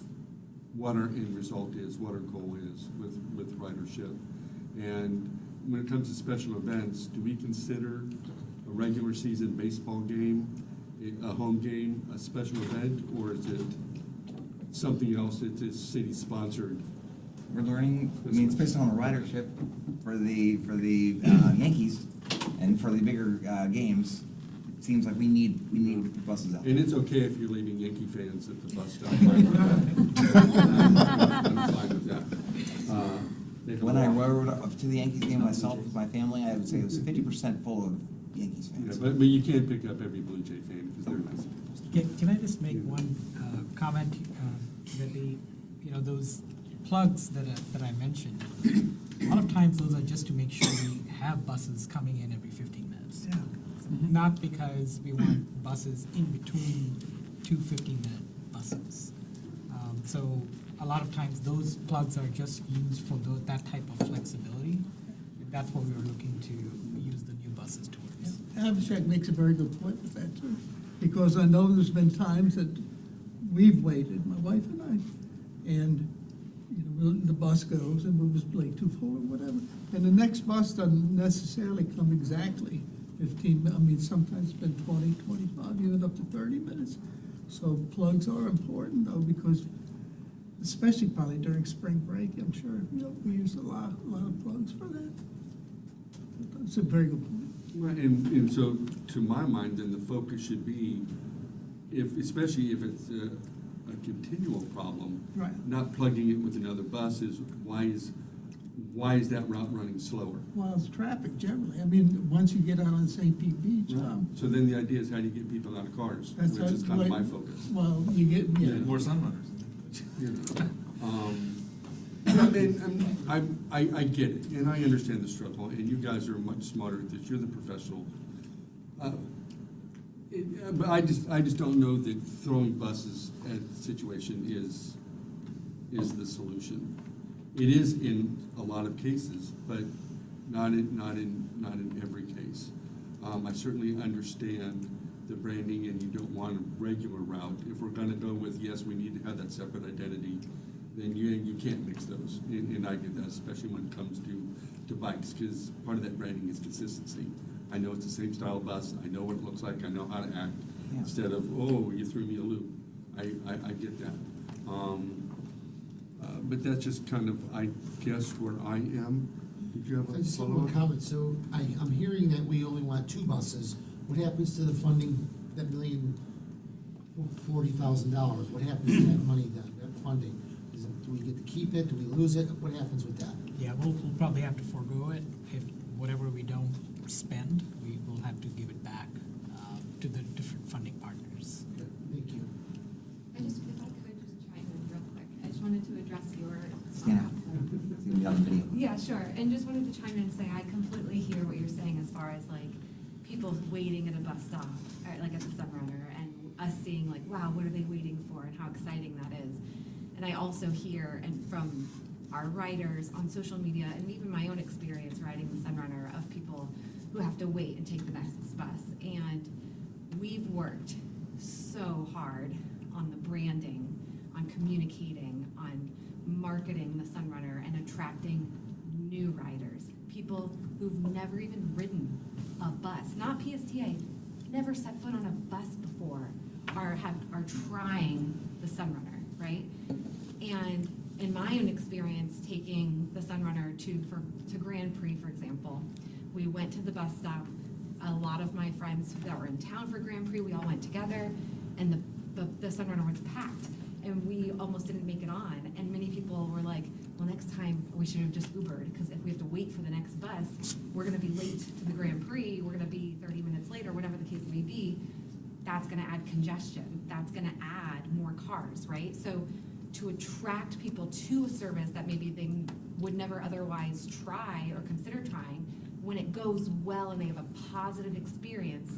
Speaker 1: what our end result is, what our goal is with ridership. And when it comes to special events, do we consider a regular season baseball game, a home game, a special event, or is it something else that is city sponsored?
Speaker 10: We're learning. I mean, it's based on the ridership for the Yankees and for the bigger games. It seems like we need to put buses out.
Speaker 1: And it's okay if you're leaving Yankee fans at the bus stop. I'm fine with that.
Speaker 10: When I rode up to the Yankees game myself with my family, I would say it was 50% full of Yankees fans.
Speaker 1: But you can't pick up every Blue Jay fan because they're nice people.
Speaker 11: Can I just make one comment that those plugs that I mentioned, a lot of times those are just to make sure we have buses coming in every 15 minutes.
Speaker 5: Yeah.
Speaker 11: Not because we want buses in between 2 15-minute buses. So a lot of times those plugs are just used for that type of flexibility. That's what we were looking to use the new buses towards.
Speaker 5: Abhishek makes a very good point with that too, because I know there's been times that we've waited, my wife and I, and the bus goes and we was like too full or whatever, and the next bus doesn't necessarily come exactly 15, sometimes it's been 20, 25, even up to 30 minutes. So plugs are important though, because especially probably during spring break, I'm sure, we use a lot of plugs for that. That's a very good point.
Speaker 1: Right, and so to my mind, then the focus should be, especially if it's a continual problem,
Speaker 5: Right.
Speaker 1: not plugging it with another bus is why is that route running slower?
Speaker 5: Well, it's traffic generally. Once you get out on St. Pete Beach,
Speaker 1: So then the idea is how do you get people out of cars,
Speaker 5: That's
Speaker 1: which is kind of
Speaker 5: right.
Speaker 1: my focus.
Speaker 5: well, you get, yeah.
Speaker 4: More sun runners.
Speaker 1: I get it, and I understand the struggle, and you guys are much smarter at this. You're the professional. But I just don't know that throwing buses at the situation is the solution. It is in a lot of cases, but not in every case. I certainly understand the branding, and you don't want a regular route. If we're gonna go with, yes, we need to have that separate identity, then you can't mix those. And I get that, especially when it comes to bikes, because part of that branding is consistency. I know it's the same style bus, I know what it looks like, I know how to act,
Speaker 10: Yeah.
Speaker 1: instead of, oh, you threw me a loop. I get that. but that's just kind of, I guess, where I am. Did you have
Speaker 3: I
Speaker 1: a
Speaker 3: just have one
Speaker 1: follow-up?
Speaker 3: comment, so I'm hearing that we only want 2 buses. What happens to the funding, that $1,040,000? What happens to that money then, that funding? Do we get to keep it, do we lose it, what happens with that?
Speaker 11: Yeah, we'll probably have to forego it. If whatever we don't spend, we will have to give it back to the different funding partners.
Speaker 3: Okay, thank you.
Speaker 12: I just, if I could just chime in real quick, I just wanted to address your.
Speaker 10: Stand up. It's gonna be on video.
Speaker 12: Yeah, sure, and just wanted to chime in and say, I completely hear what you're saying as far as like people waiting at a bus stop, or like at the Sunrunner, and us seeing like, wow, what are they waiting for, and how exciting that is. And I also hear, and from our riders on social media, and even my own experience riding the Sunrunner, of people who have to wait and take the next bus. And we've worked so hard on the branding, on communicating, on marketing the Sunrunner and attracting new riders, people who've never even ridden a bus, not PSTA, never set foot on a bus before, are trying the Sunrunner, right? And in my own experience, taking the Sunrunner to Grand Prix, for example, we went to the bus stop. A lot of my friends that were in town for Grand Prix, we all went together, and the Sunrunner was packed, and we almost didn't make it on. And many people were like, well, next time we should have just Ubered, because if we have to wait for the next bus, we're gonna be late to the Grand Prix, we're gonna be 30 minutes later, whatever the case may be. That's gonna add congestion, that's gonna add more cars, right? So to attract people to a service that maybe they would never otherwise try or consider trying, when it goes well and they have a positive experience,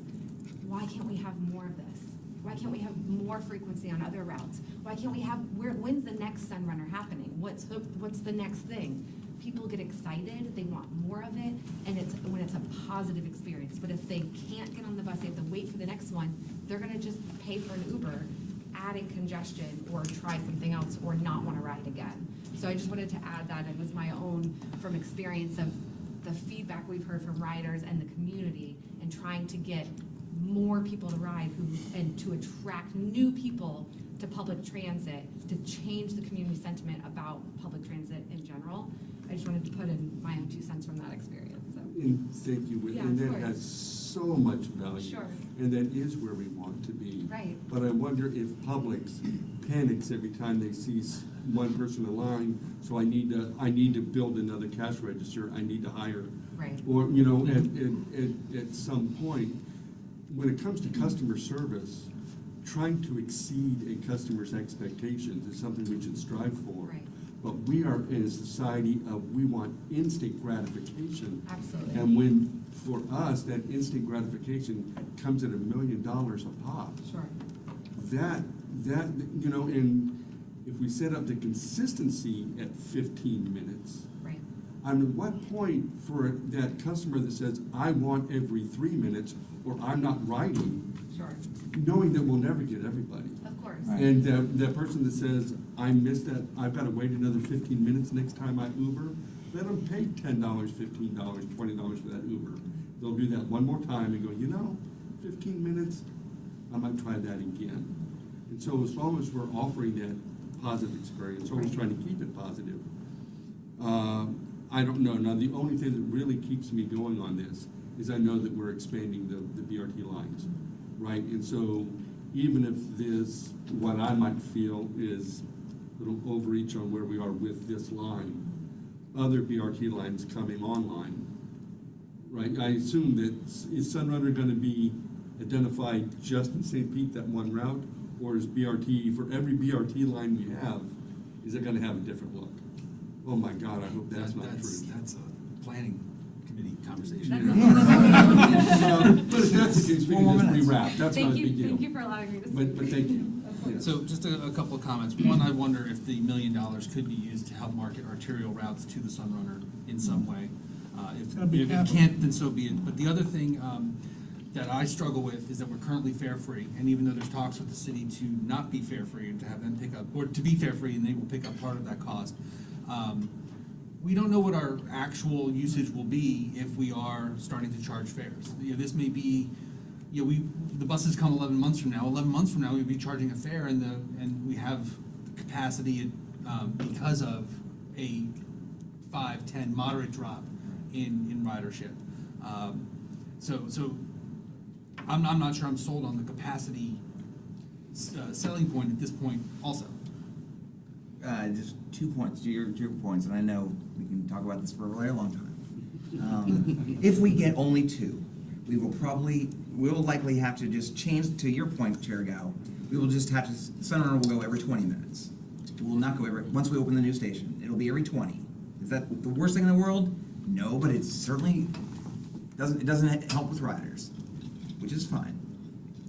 Speaker 12: why can't we have more of this? Why can't we have more frequency on other routes? Why can't we have, when's the next Sunrunner happening? What's the next thing? People get excited, they want more of it, and it's when it's a positive experience. But if they can't get on the bus, they have to wait for the next one, they're gonna just pay for an Uber, adding congestion, or try something else, or not wanna ride again. So I just wanted to add that. It was my own, from experience of the feedback we've heard from riders and the community, and trying to get more people to ride and to attract new people to public transit, to change the community sentiment about public transit in general. I just wanted to put in my own 2 cents from that experience, so.
Speaker 1: And thank you,
Speaker 12: Yeah,
Speaker 1: and
Speaker 12: of
Speaker 1: that
Speaker 12: course.
Speaker 1: has so much value.
Speaker 12: Sure.
Speaker 1: And that is where we want to be.
Speaker 12: Right.
Speaker 1: But I wonder if Publix panics every time they see one person in line, so I need to build another cash register, I need to hire.
Speaker 12: Right.
Speaker 1: Or, at some point, when it comes to customer service, trying to exceed a customer's expectations is something we should strive for.
Speaker 12: Right.
Speaker 1: But we are in a society of, we want instant gratification.
Speaker 12: Absolutely.
Speaker 1: And when, for us, that instant gratification comes at $1 million a pop,
Speaker 12: Sure.
Speaker 1: that, and if we set up the consistency at 15 minutes,
Speaker 12: Right.
Speaker 1: at what point for that customer that says, I want every 3 minutes, or I'm not riding,
Speaker 12: Sure.
Speaker 1: knowing that we'll never get everybody.
Speaker 12: Of course.
Speaker 10: Right.
Speaker 1: And that person that says, I missed that, I've got to wait another 15 minutes next time I Uber, let them pay $10, $15, $20 for that Uber. They'll do that one more time and go, 15 minutes, I might try that again. And so as long as we're offering that positive experience, always trying to keep it positive, I don't know. Now, the only thing that really keeps me going on this is I know that we're expanding the BRT lines, right? And so even if this, what I might feel is a little overreach on where we are with this line, other BRT lines coming online, right? I assume that, is Sunrunner gonna be identified just in St. Pete, that one route? Or is BRT, for every BRT line we have, is it gonna have a different look? Oh my God, I hope that's not true.
Speaker 4: That's a planning committee conversation.
Speaker 1: But if that's the case, we can just rewrap, that's not a big deal.
Speaker 12: Thank you for allowing me to speak.
Speaker 1: But thank you.
Speaker 12: Of course.
Speaker 1: Yes.
Speaker 4: So just a couple of comments. One, I wonder if the $1 million could be used to help market arterial routes to the Sunrunner in some way. If
Speaker 5: Gotta be
Speaker 4: it
Speaker 5: careful.
Speaker 4: can't, then so be it. But the other thing that I struggle with is that we're currently fare-free, and even though there's talks with the city to not be fare-free and to have them pick up, or to be fare-free and they will pick up part of that cost, we don't know what our actual usage will be if we are starting to charge fares. This may be, the buses come 11 months from now. 11 months from now, we'll be charging a fare, and we have the capacity because of a 5-10 moderate drop in ridership. So I'm not sure I'm sold on the capacity selling point at this point also.
Speaker 10: Just 2 points to your points, and I know we can talk about this for a very long time. If we get only 2, we will likely have to just change, to your point, Chair Gow, we will just have to, Sunrunner will go every 20 minutes. It will not go once we open the new station, it'll be every 20. Is that the worst thing in the world? No, but it certainly doesn't help with riders, which is fine.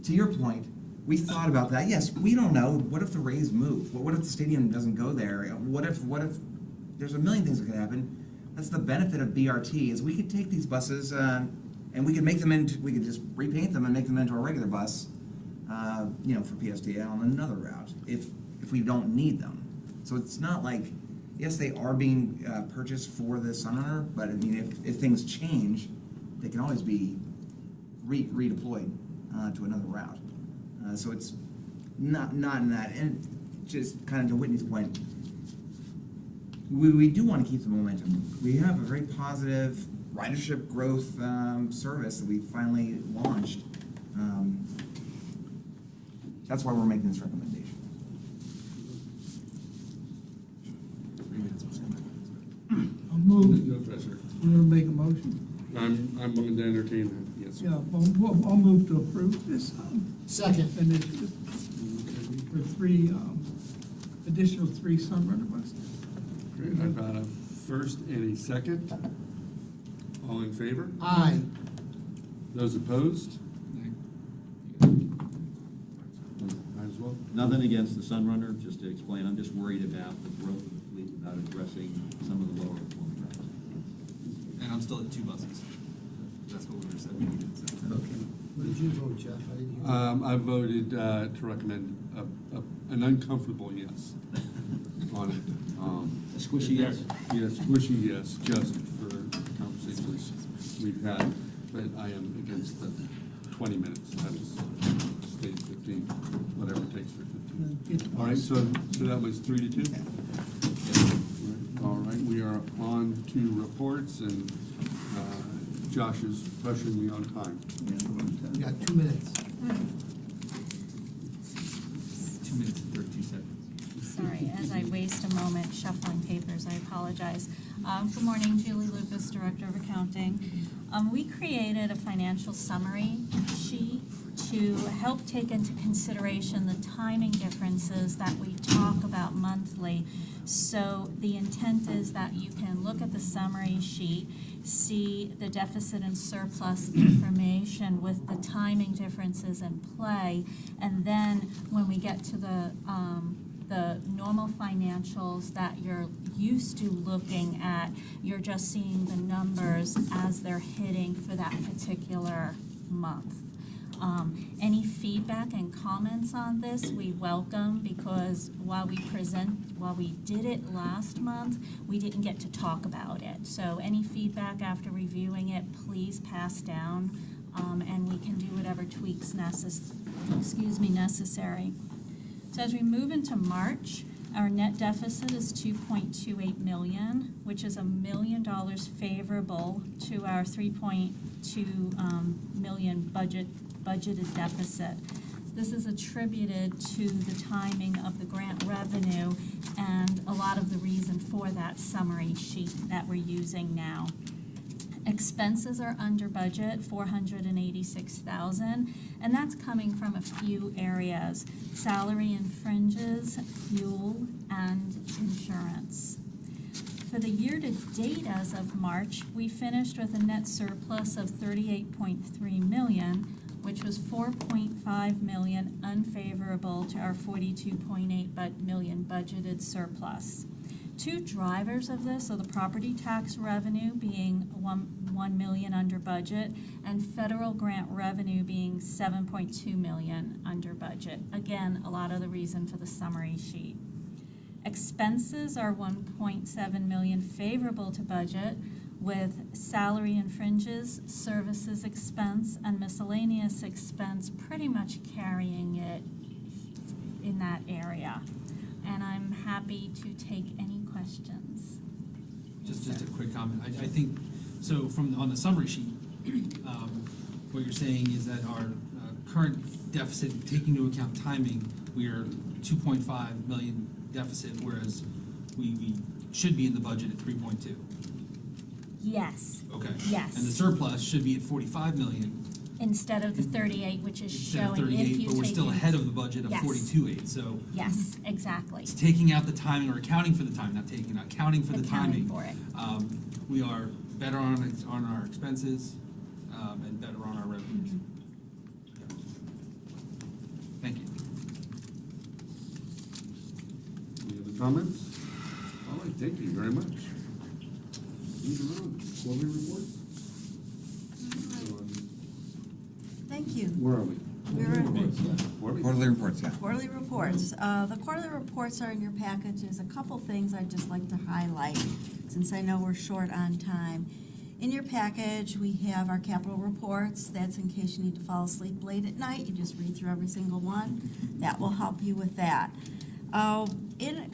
Speaker 10: To your point, we thought about that. Yes, we don't know. What if the Rays move? What if the stadium doesn't go there? What if there's a million things that could happen? That's the benefit of BRT, is we could take these buses and we could make them we could just repaint them and make them into a regular bus, for PSTA on another route if we don't need them. So it's not like, yes, they are being purchased for the Sunrunner, but I mean, if things change, they can always be redeployed to another route. So it's not in that. And just kind of to Whitney's point, we do want to keep the momentum. We have a very positive ridership growth service that we finally launched. That's why we're making this recommendation.
Speaker 5: I'll move,
Speaker 1: No pressure.
Speaker 5: I'm gonna make a motion.
Speaker 1: I'm willing to entertain that, yes.
Speaker 5: Yeah, I'll move to approve this
Speaker 3: Second.
Speaker 5: initiative for additional 3 Sunrunner buses.
Speaker 1: Great, I've got a first and a second. All in favor?
Speaker 3: Aye.
Speaker 1: Those opposed? Might as well.
Speaker 2: Nothing against the Sunrunner, just to explain, I'm just worried about the growth of the fleet without addressing some of the lower performing routes.
Speaker 4: And I'm still at 2 buses. That's what we were saying. We needed, so.
Speaker 3: What did you vote, Jeff? I didn't hear.
Speaker 1: I voted to recommend an uncomfortable yes on it.
Speaker 2: A squishy yes?
Speaker 1: Yes, squishy yes, just for conversations we've had, but I am against the 20 minutes. That was state 15, whatever it takes for 15. All right, so that was 3-2? All right, we are on to reports, and Josh is pressuring me on time.
Speaker 3: You got 2 minutes.
Speaker 4: 2 minutes and 32 seconds.
Speaker 13: Sorry, as I waste a moment shuffling papers, I apologize. Good morning, Julie Lucas, Director of Accounting. We created a financial summary sheet to help take into consideration the timing differences that we talk about monthly. So the intent is that you can look at the summary sheet, see the deficit and surplus information with the timing differences in play, and then when we get to the normal financials that you're used to looking at, you're just seeing the numbers as they're hitting for that particular month. Any feedback and comments on this, we welcome, because while we did it last month, we didn't get to talk about it. So any feedback after reviewing it, please pass down, and we can do whatever tweaks necessary. So as we move into March, our net deficit is $2.28 million, which is $1 million favorable to our $3.2 million budgeted deficit. This is attributed to the timing of the grant revenue and a lot of the reason for that summary sheet that we're using now. Expenses are under budget, $486,000, and that's coming from a few areas: salary and fringes, fuel, and insurance. For the year-to-date as of March, we finished with a net surplus of $38.3 million, which was $4.5 million unfavorable to our $42.8 million budgeted surplus. 2 drivers of this are the property tax revenue being $1 million under budget, and federal grant revenue being $7.2 million under budget. Again, a lot of the reason for the summary sheet. Expenses are $1.7 million favorable to budget, with salary and fringes, services expense, and miscellaneous expense pretty much carrying it in that area. and I'm happy to take any questions.
Speaker 4: Just a quick comment. I think, so on the summary sheet, what you're saying is that our current deficit, taking into account timing, we are 2.5 million deficit, whereas we should be in the budget at 3.2.
Speaker 13: Yes,
Speaker 4: Okay.
Speaker 13: Yes.
Speaker 4: And the surplus should be at 45 million
Speaker 13: instead of the 38, which is
Speaker 4: instead of
Speaker 13: showing if
Speaker 4: 38,
Speaker 13: you
Speaker 4: but we're
Speaker 13: take
Speaker 4: still
Speaker 13: in-
Speaker 4: ahead of the budget of
Speaker 13: Yes.
Speaker 4: 42.8. So
Speaker 13: Yes, exactly.
Speaker 4: it's taking out the timing or accounting for the timing, not taking, accounting for the
Speaker 13: Accounting
Speaker 4: timing.
Speaker 13: for it.
Speaker 4: We are better on our expenses and better on our revenues. Thank you.
Speaker 1: Any other comments? All right, thank you very much. Moving on, quarterly report?
Speaker 6: Thank you.
Speaker 1: Where are we?
Speaker 6: We're in
Speaker 1: Where are we?
Speaker 10: Quarterly reports, yeah.
Speaker 6: quarterly reports. The quarterly reports are in your package. There's a couple things I'd just like to highlight, since I know we're short on time. In your package, we have our capital reports. That's in case you need to fall asleep late at night. You just read through every single one. That will help you with that.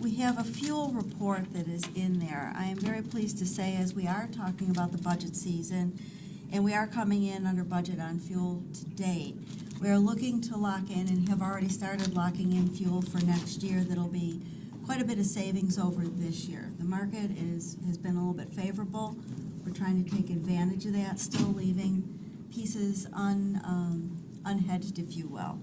Speaker 6: We have a fuel report that is in there. I am very pleased to say, as we are talking about the budget season, and we are coming in under budget on fuel to date, we are looking to lock in and have already started locking in fuel for next year. That'll be quite a bit of savings over this year. The market has been a little bit favorable. We're trying to take advantage of that, still leaving pieces unhedged, if you will,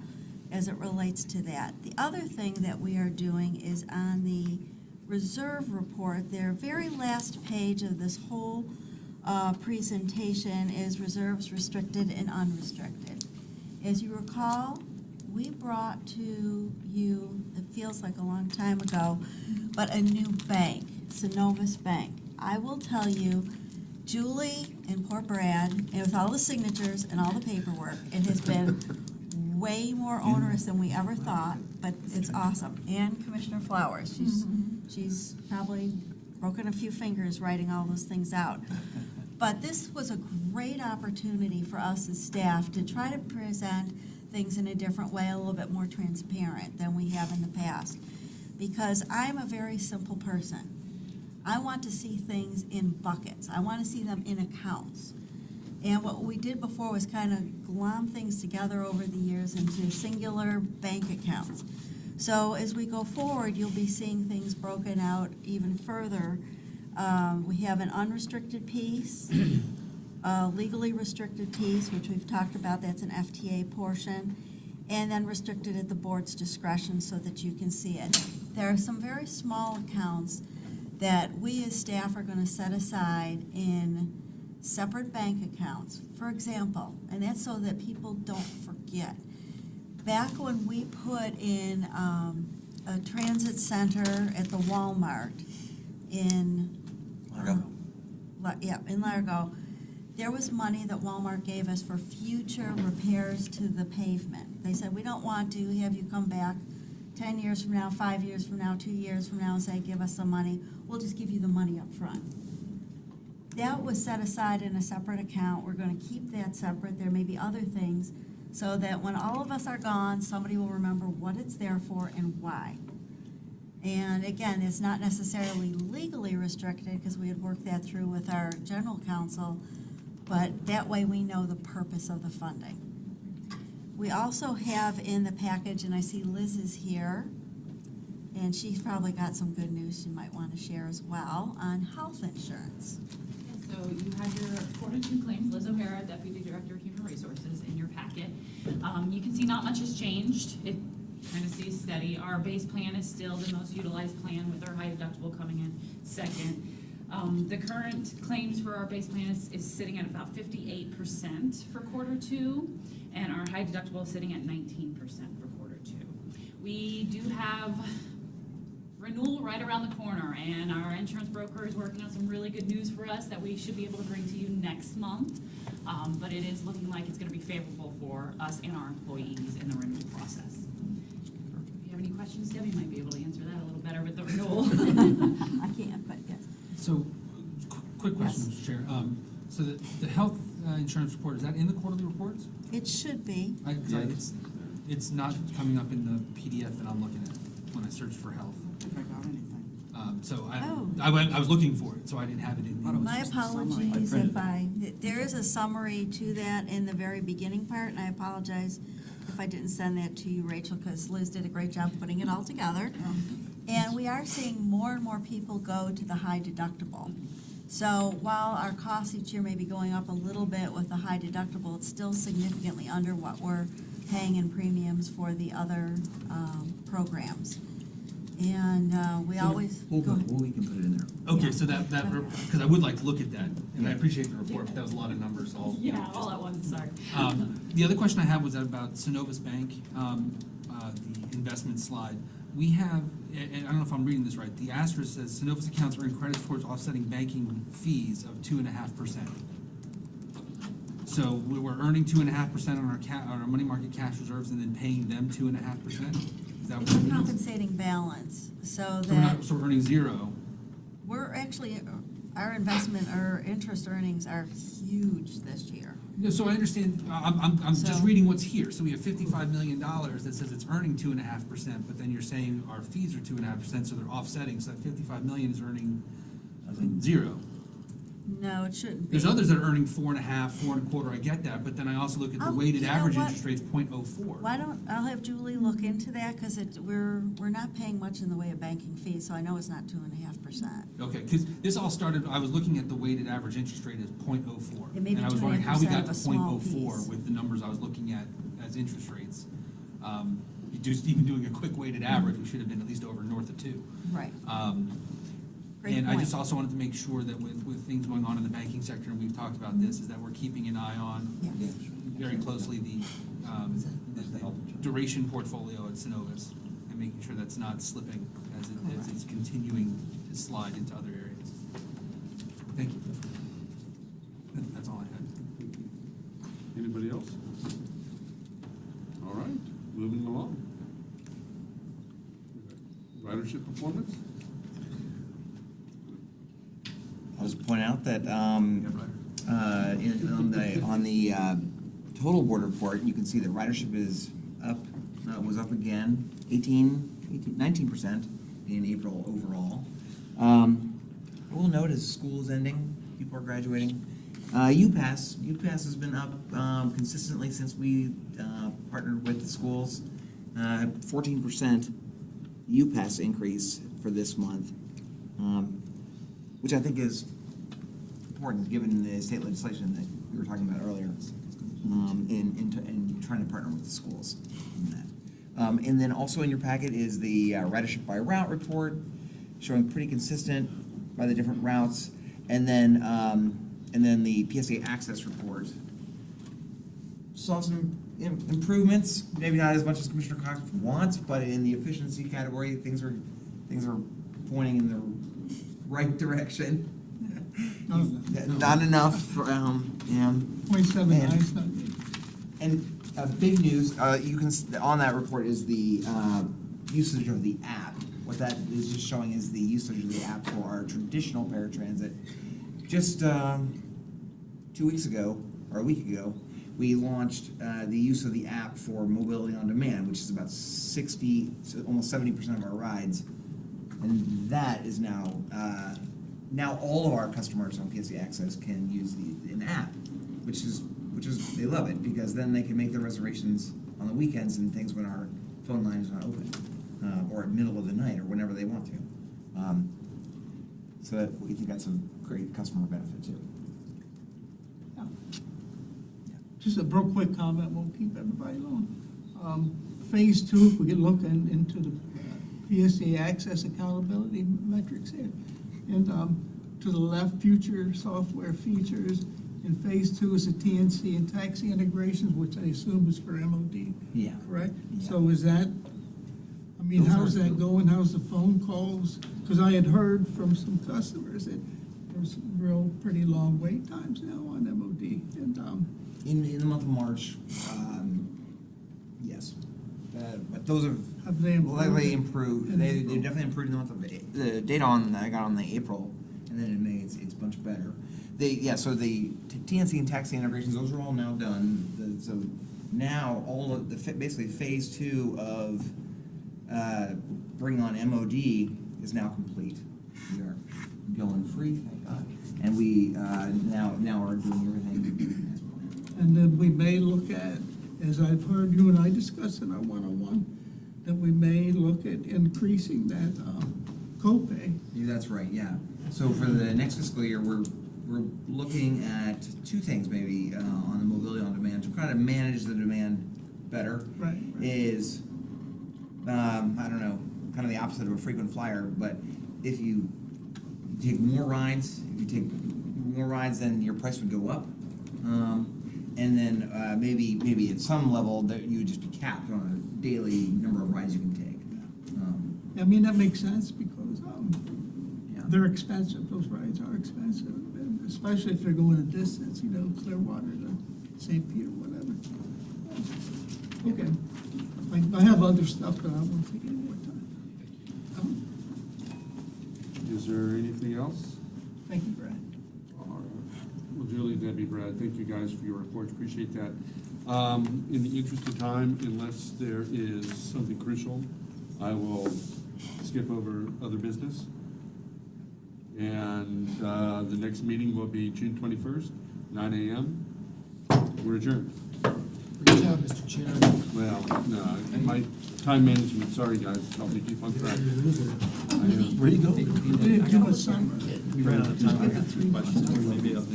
Speaker 6: as it relates to that. The other thing that we are doing is on the reserve report, their very last page of this whole presentation is reserves restricted and unrestricted. As you recall, we brought to you, it feels like a long time ago, but a new bank, Synovus Bank. I will tell you, Julie and poor Brad, and with all the signatures and all the paperwork, it has been way more onerous than we ever thought, but it's awesome. And Commissioner Flowers, she's probably broken a few fingers writing all those things out. But this was a great opportunity for us as staff to try to present things in a different way, a little bit more transparent than we have in the past. Because I'm a very simple person. I want to see things in buckets. I want to see them in accounts. And what we did before was kind of glom things together over the years into singular bank accounts. So as we go forward, you'll be seeing things broken out even further. We have an unrestricted piece, a legally restricted piece, which we've talked about, that's an FTA portion, and then restricted at the board's discretion so that you can see it. There are some very small accounts that we as staff are going to set aside in separate bank accounts, for example, and that's so that people don't forget. Back when we put in a transit center at the Walmart in Largo, there was money that Walmart gave us for future repairs to the pavement. They said, we don't want to have you come back 10 years from now, 5 years from now, 2 years from now and say, give us some money. We'll just give you the money up front. That was set aside in a separate account. We're going to keep that separate. There may be other things so that when all of us are gone, somebody will remember what it's there for and why. And again, it's not necessarily legally restricted because we had worked that through with our general counsel, but that way we know the purpose of the funding. We also have in the package, and I see Liz is here, and she's probably got some good news she might want to share as well on health insurance.
Speaker 14: So you had your quarter two claims, Liz O'Hara, Deputy Director of Human Resources, in your packet. You can see not much has changed. It kind of stays steady. Our base plan is still the most utilized plan with our high deductible coming in second. The current claims for our base plan is sitting at about 58% for quarter two, and our high deductible is sitting at 19% for quarter two. We do have renewal right around the corner, and our insurance broker is working on some really good news for us that we should be able to bring to you next month. But it is looking like it's going to be favorable for us and our employees in the renewal process. If you have any questions, Debbie might be able to answer that a little better with the renewal.
Speaker 6: I can't, but yes.
Speaker 4: So, quick question,
Speaker 6: Yes.
Speaker 4: Mr. Chair. So the health insurance report, is that in the quarterly reports?
Speaker 6: It should be.
Speaker 4: It's not coming up in the PDF that I'm looking at when I search for health.
Speaker 15: think I got anything.
Speaker 4: So
Speaker 6: Oh.
Speaker 4: I was looking for it, so I didn't have it in.
Speaker 15: Thought it was
Speaker 6: My
Speaker 15: just a summary.
Speaker 6: apologies
Speaker 2: I printed
Speaker 6: if there is a summary to that in the very beginning part, and I apologize if I didn't send that to you, Rachel, because Liz did a great job putting it all together. And we are seeing more and more people go to the high deductible. So while our costs each year may be going up a little bit with the high deductible, it's still significantly under what we're paying in premiums for the other programs. And we always.
Speaker 10: We'll
Speaker 6: go ahead.
Speaker 10: we can put it in there.
Speaker 4: Okay, so that, because I would like to look at that, and I appreciate the report, but that was a lot of numbers all.
Speaker 14: Yeah, all at once, sorry.
Speaker 4: The other question I have was about Synovus Bank, the investment slide. We have, and I don't know if I'm reading this right, the asterisk says Synovus accounts earn credits towards offsetting banking fees of 2.5%. So we were earning 2.5% on our money market cash reserves and then paying them 2.5%? Is that what
Speaker 6: It's
Speaker 4: it
Speaker 6: a
Speaker 4: means?
Speaker 6: compensating balance, so
Speaker 4: So we're
Speaker 6: that
Speaker 4: not, so we're earning zero.
Speaker 6: we're actually, our investment, our interest earnings are huge this year.
Speaker 4: No, so I understand, I'm just
Speaker 6: So-
Speaker 4: reading what's here, so we have $55 million that says it's earning 2.5%, but then you're saying our fees are 2.5%, so they're offsetting, so that 55 million is earning zero.
Speaker 6: No, it shouldn't be.
Speaker 4: There's others that are earning 4.5, 4.25, I get that, but then I also look at the weighted
Speaker 6: You know
Speaker 4: average
Speaker 6: what?
Speaker 4: interest rate's 0.04.
Speaker 6: Why don't, I'll have Julie look into that, because we're not paying much in the way of banking fees, so I know it's not 2.5%.
Speaker 4: Okay, because this all started, I was looking at the weighted average interest rate as 0.04.
Speaker 6: It may be
Speaker 4: And I was wondering how we
Speaker 6: 2.5%
Speaker 4: got
Speaker 6: of
Speaker 4: to
Speaker 6: a small
Speaker 4: 0.04
Speaker 6: piece.
Speaker 4: with the numbers I was looking at as interest rates. Just even doing a quick weighted average, we should have been at least over north of 2.
Speaker 6: Right. Great
Speaker 4: And I
Speaker 6: point.
Speaker 4: just also wanted to make sure that with things going on in the banking sector, and we've talked about this, is that we're keeping an eye on
Speaker 6: Yes.
Speaker 4: very closely the duration portfolio at Synovus and making sure that's not slipping as it's continuing to slide into other areas. Thank you. That's all I had.
Speaker 1: Anybody else? All right, moving along. Ridership performance?
Speaker 10: I'll just point out that on the total board report, you can see that ridership is up, was up again, 19% in April overall. I will note as school is ending, people are graduating. UPass has been up consistently since we partnered with the schools. 14% UPass increase for this month, which I think is important given the state legislation that we were talking about earlier, in trying to partner with the schools in that. And then also in your packet is the ridership by route report, showing pretty consistent by the different routes, and then the PSA access report. Saw some improvements, maybe not as much as Commissioner Cox wants, but in the efficiency category, things are pointing in the right direction. Not enough, yeah.
Speaker 5: 0.79 is not good.
Speaker 10: And big news, you can, on that report is the usage of the app. What that is just showing is the usage of the app for our traditional paratransit. Just 2 weeks ago, or a week ago, we launched the use of the app for mobility on demand, which is about 60, almost 70% of our rides. And that is now, now all of our customers on PSA Access can use an app, which is, they love it, because then they can make their reservations on the weekends and things when our phone line is not open, or at middle of the night, or whenever they want to. So we think that's a great customer benefit too.
Speaker 5: Just a real quick comment, won't keep everybody long. Phase 2, if we could look into the PSA access accountability metrics here. And to the left, future software features. And phase 2 is the TNC and taxi integrations, which I assume is for MOD.
Speaker 10: Yeah.
Speaker 5: Correct?
Speaker 10: Yeah.
Speaker 5: So is that, I mean,
Speaker 10: Those
Speaker 5: how's
Speaker 10: are-
Speaker 5: that going? How's the phone calls? Because I had heard from some customers that there's real pretty long wait times now on MOD. And
Speaker 10: In the month of March, yes. But those
Speaker 5: have they improved?
Speaker 10: likely improved. They definitely improved in the month of the data on that I got on the April, and then in May it's much better. So the TNC and taxi integrations, those are all now done. So now all of basically phase 2 of bringing on MOD is now complete. We are billing-free, thank God. And we now are doing everything as planned.
Speaker 5: And then we may look at, as I've heard you and I discuss in our one-on-one, that we may look at increasing that copay.
Speaker 10: Yeah, that's right, yeah. So for the next fiscal year, we're looking at two things maybe on the mobility on demand to kind of manage the demand better.
Speaker 5: Right.
Speaker 10: Is, I don't know, kind of the opposite of a frequent flyer, but if you take more rides, then your price would go up. And then maybe at some level that you would just be capped on a daily number of rides you can take.
Speaker 5: I mean, that makes sense because
Speaker 10: Yeah.
Speaker 5: they're expensive, those rides are expensive, and especially if they're going a distance, you know, Clearwater to St. Peter, whatever. Okay. I have other stuff, but I won't take any more time.
Speaker 1: Is there anything else?
Speaker 5: Thank you, Brad.
Speaker 1: All right. Well, Julie, Debbie, Brad, thank you guys for your reports, appreciate that. In the interest of time, unless there is something crucial, I will skip over other business. And the next meeting will be June 21st, 9 a.m. We're adjourned.
Speaker 3: Great job, Mr. Chair.
Speaker 1: Well, no, my time management, sorry guys, help me keep on track.
Speaker 3: Where you go?
Speaker 5: We didn't do a summer.
Speaker 2: We ran out of time. I got 3 questions. Maybe I'll.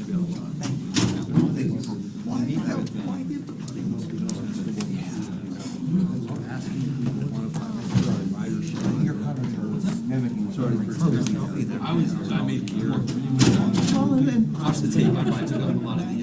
Speaker 10: Your comments are mimicking.
Speaker 4: I made more.
Speaker 5: Well, and then,
Speaker 4: Off the tape, I probably took up a lot of the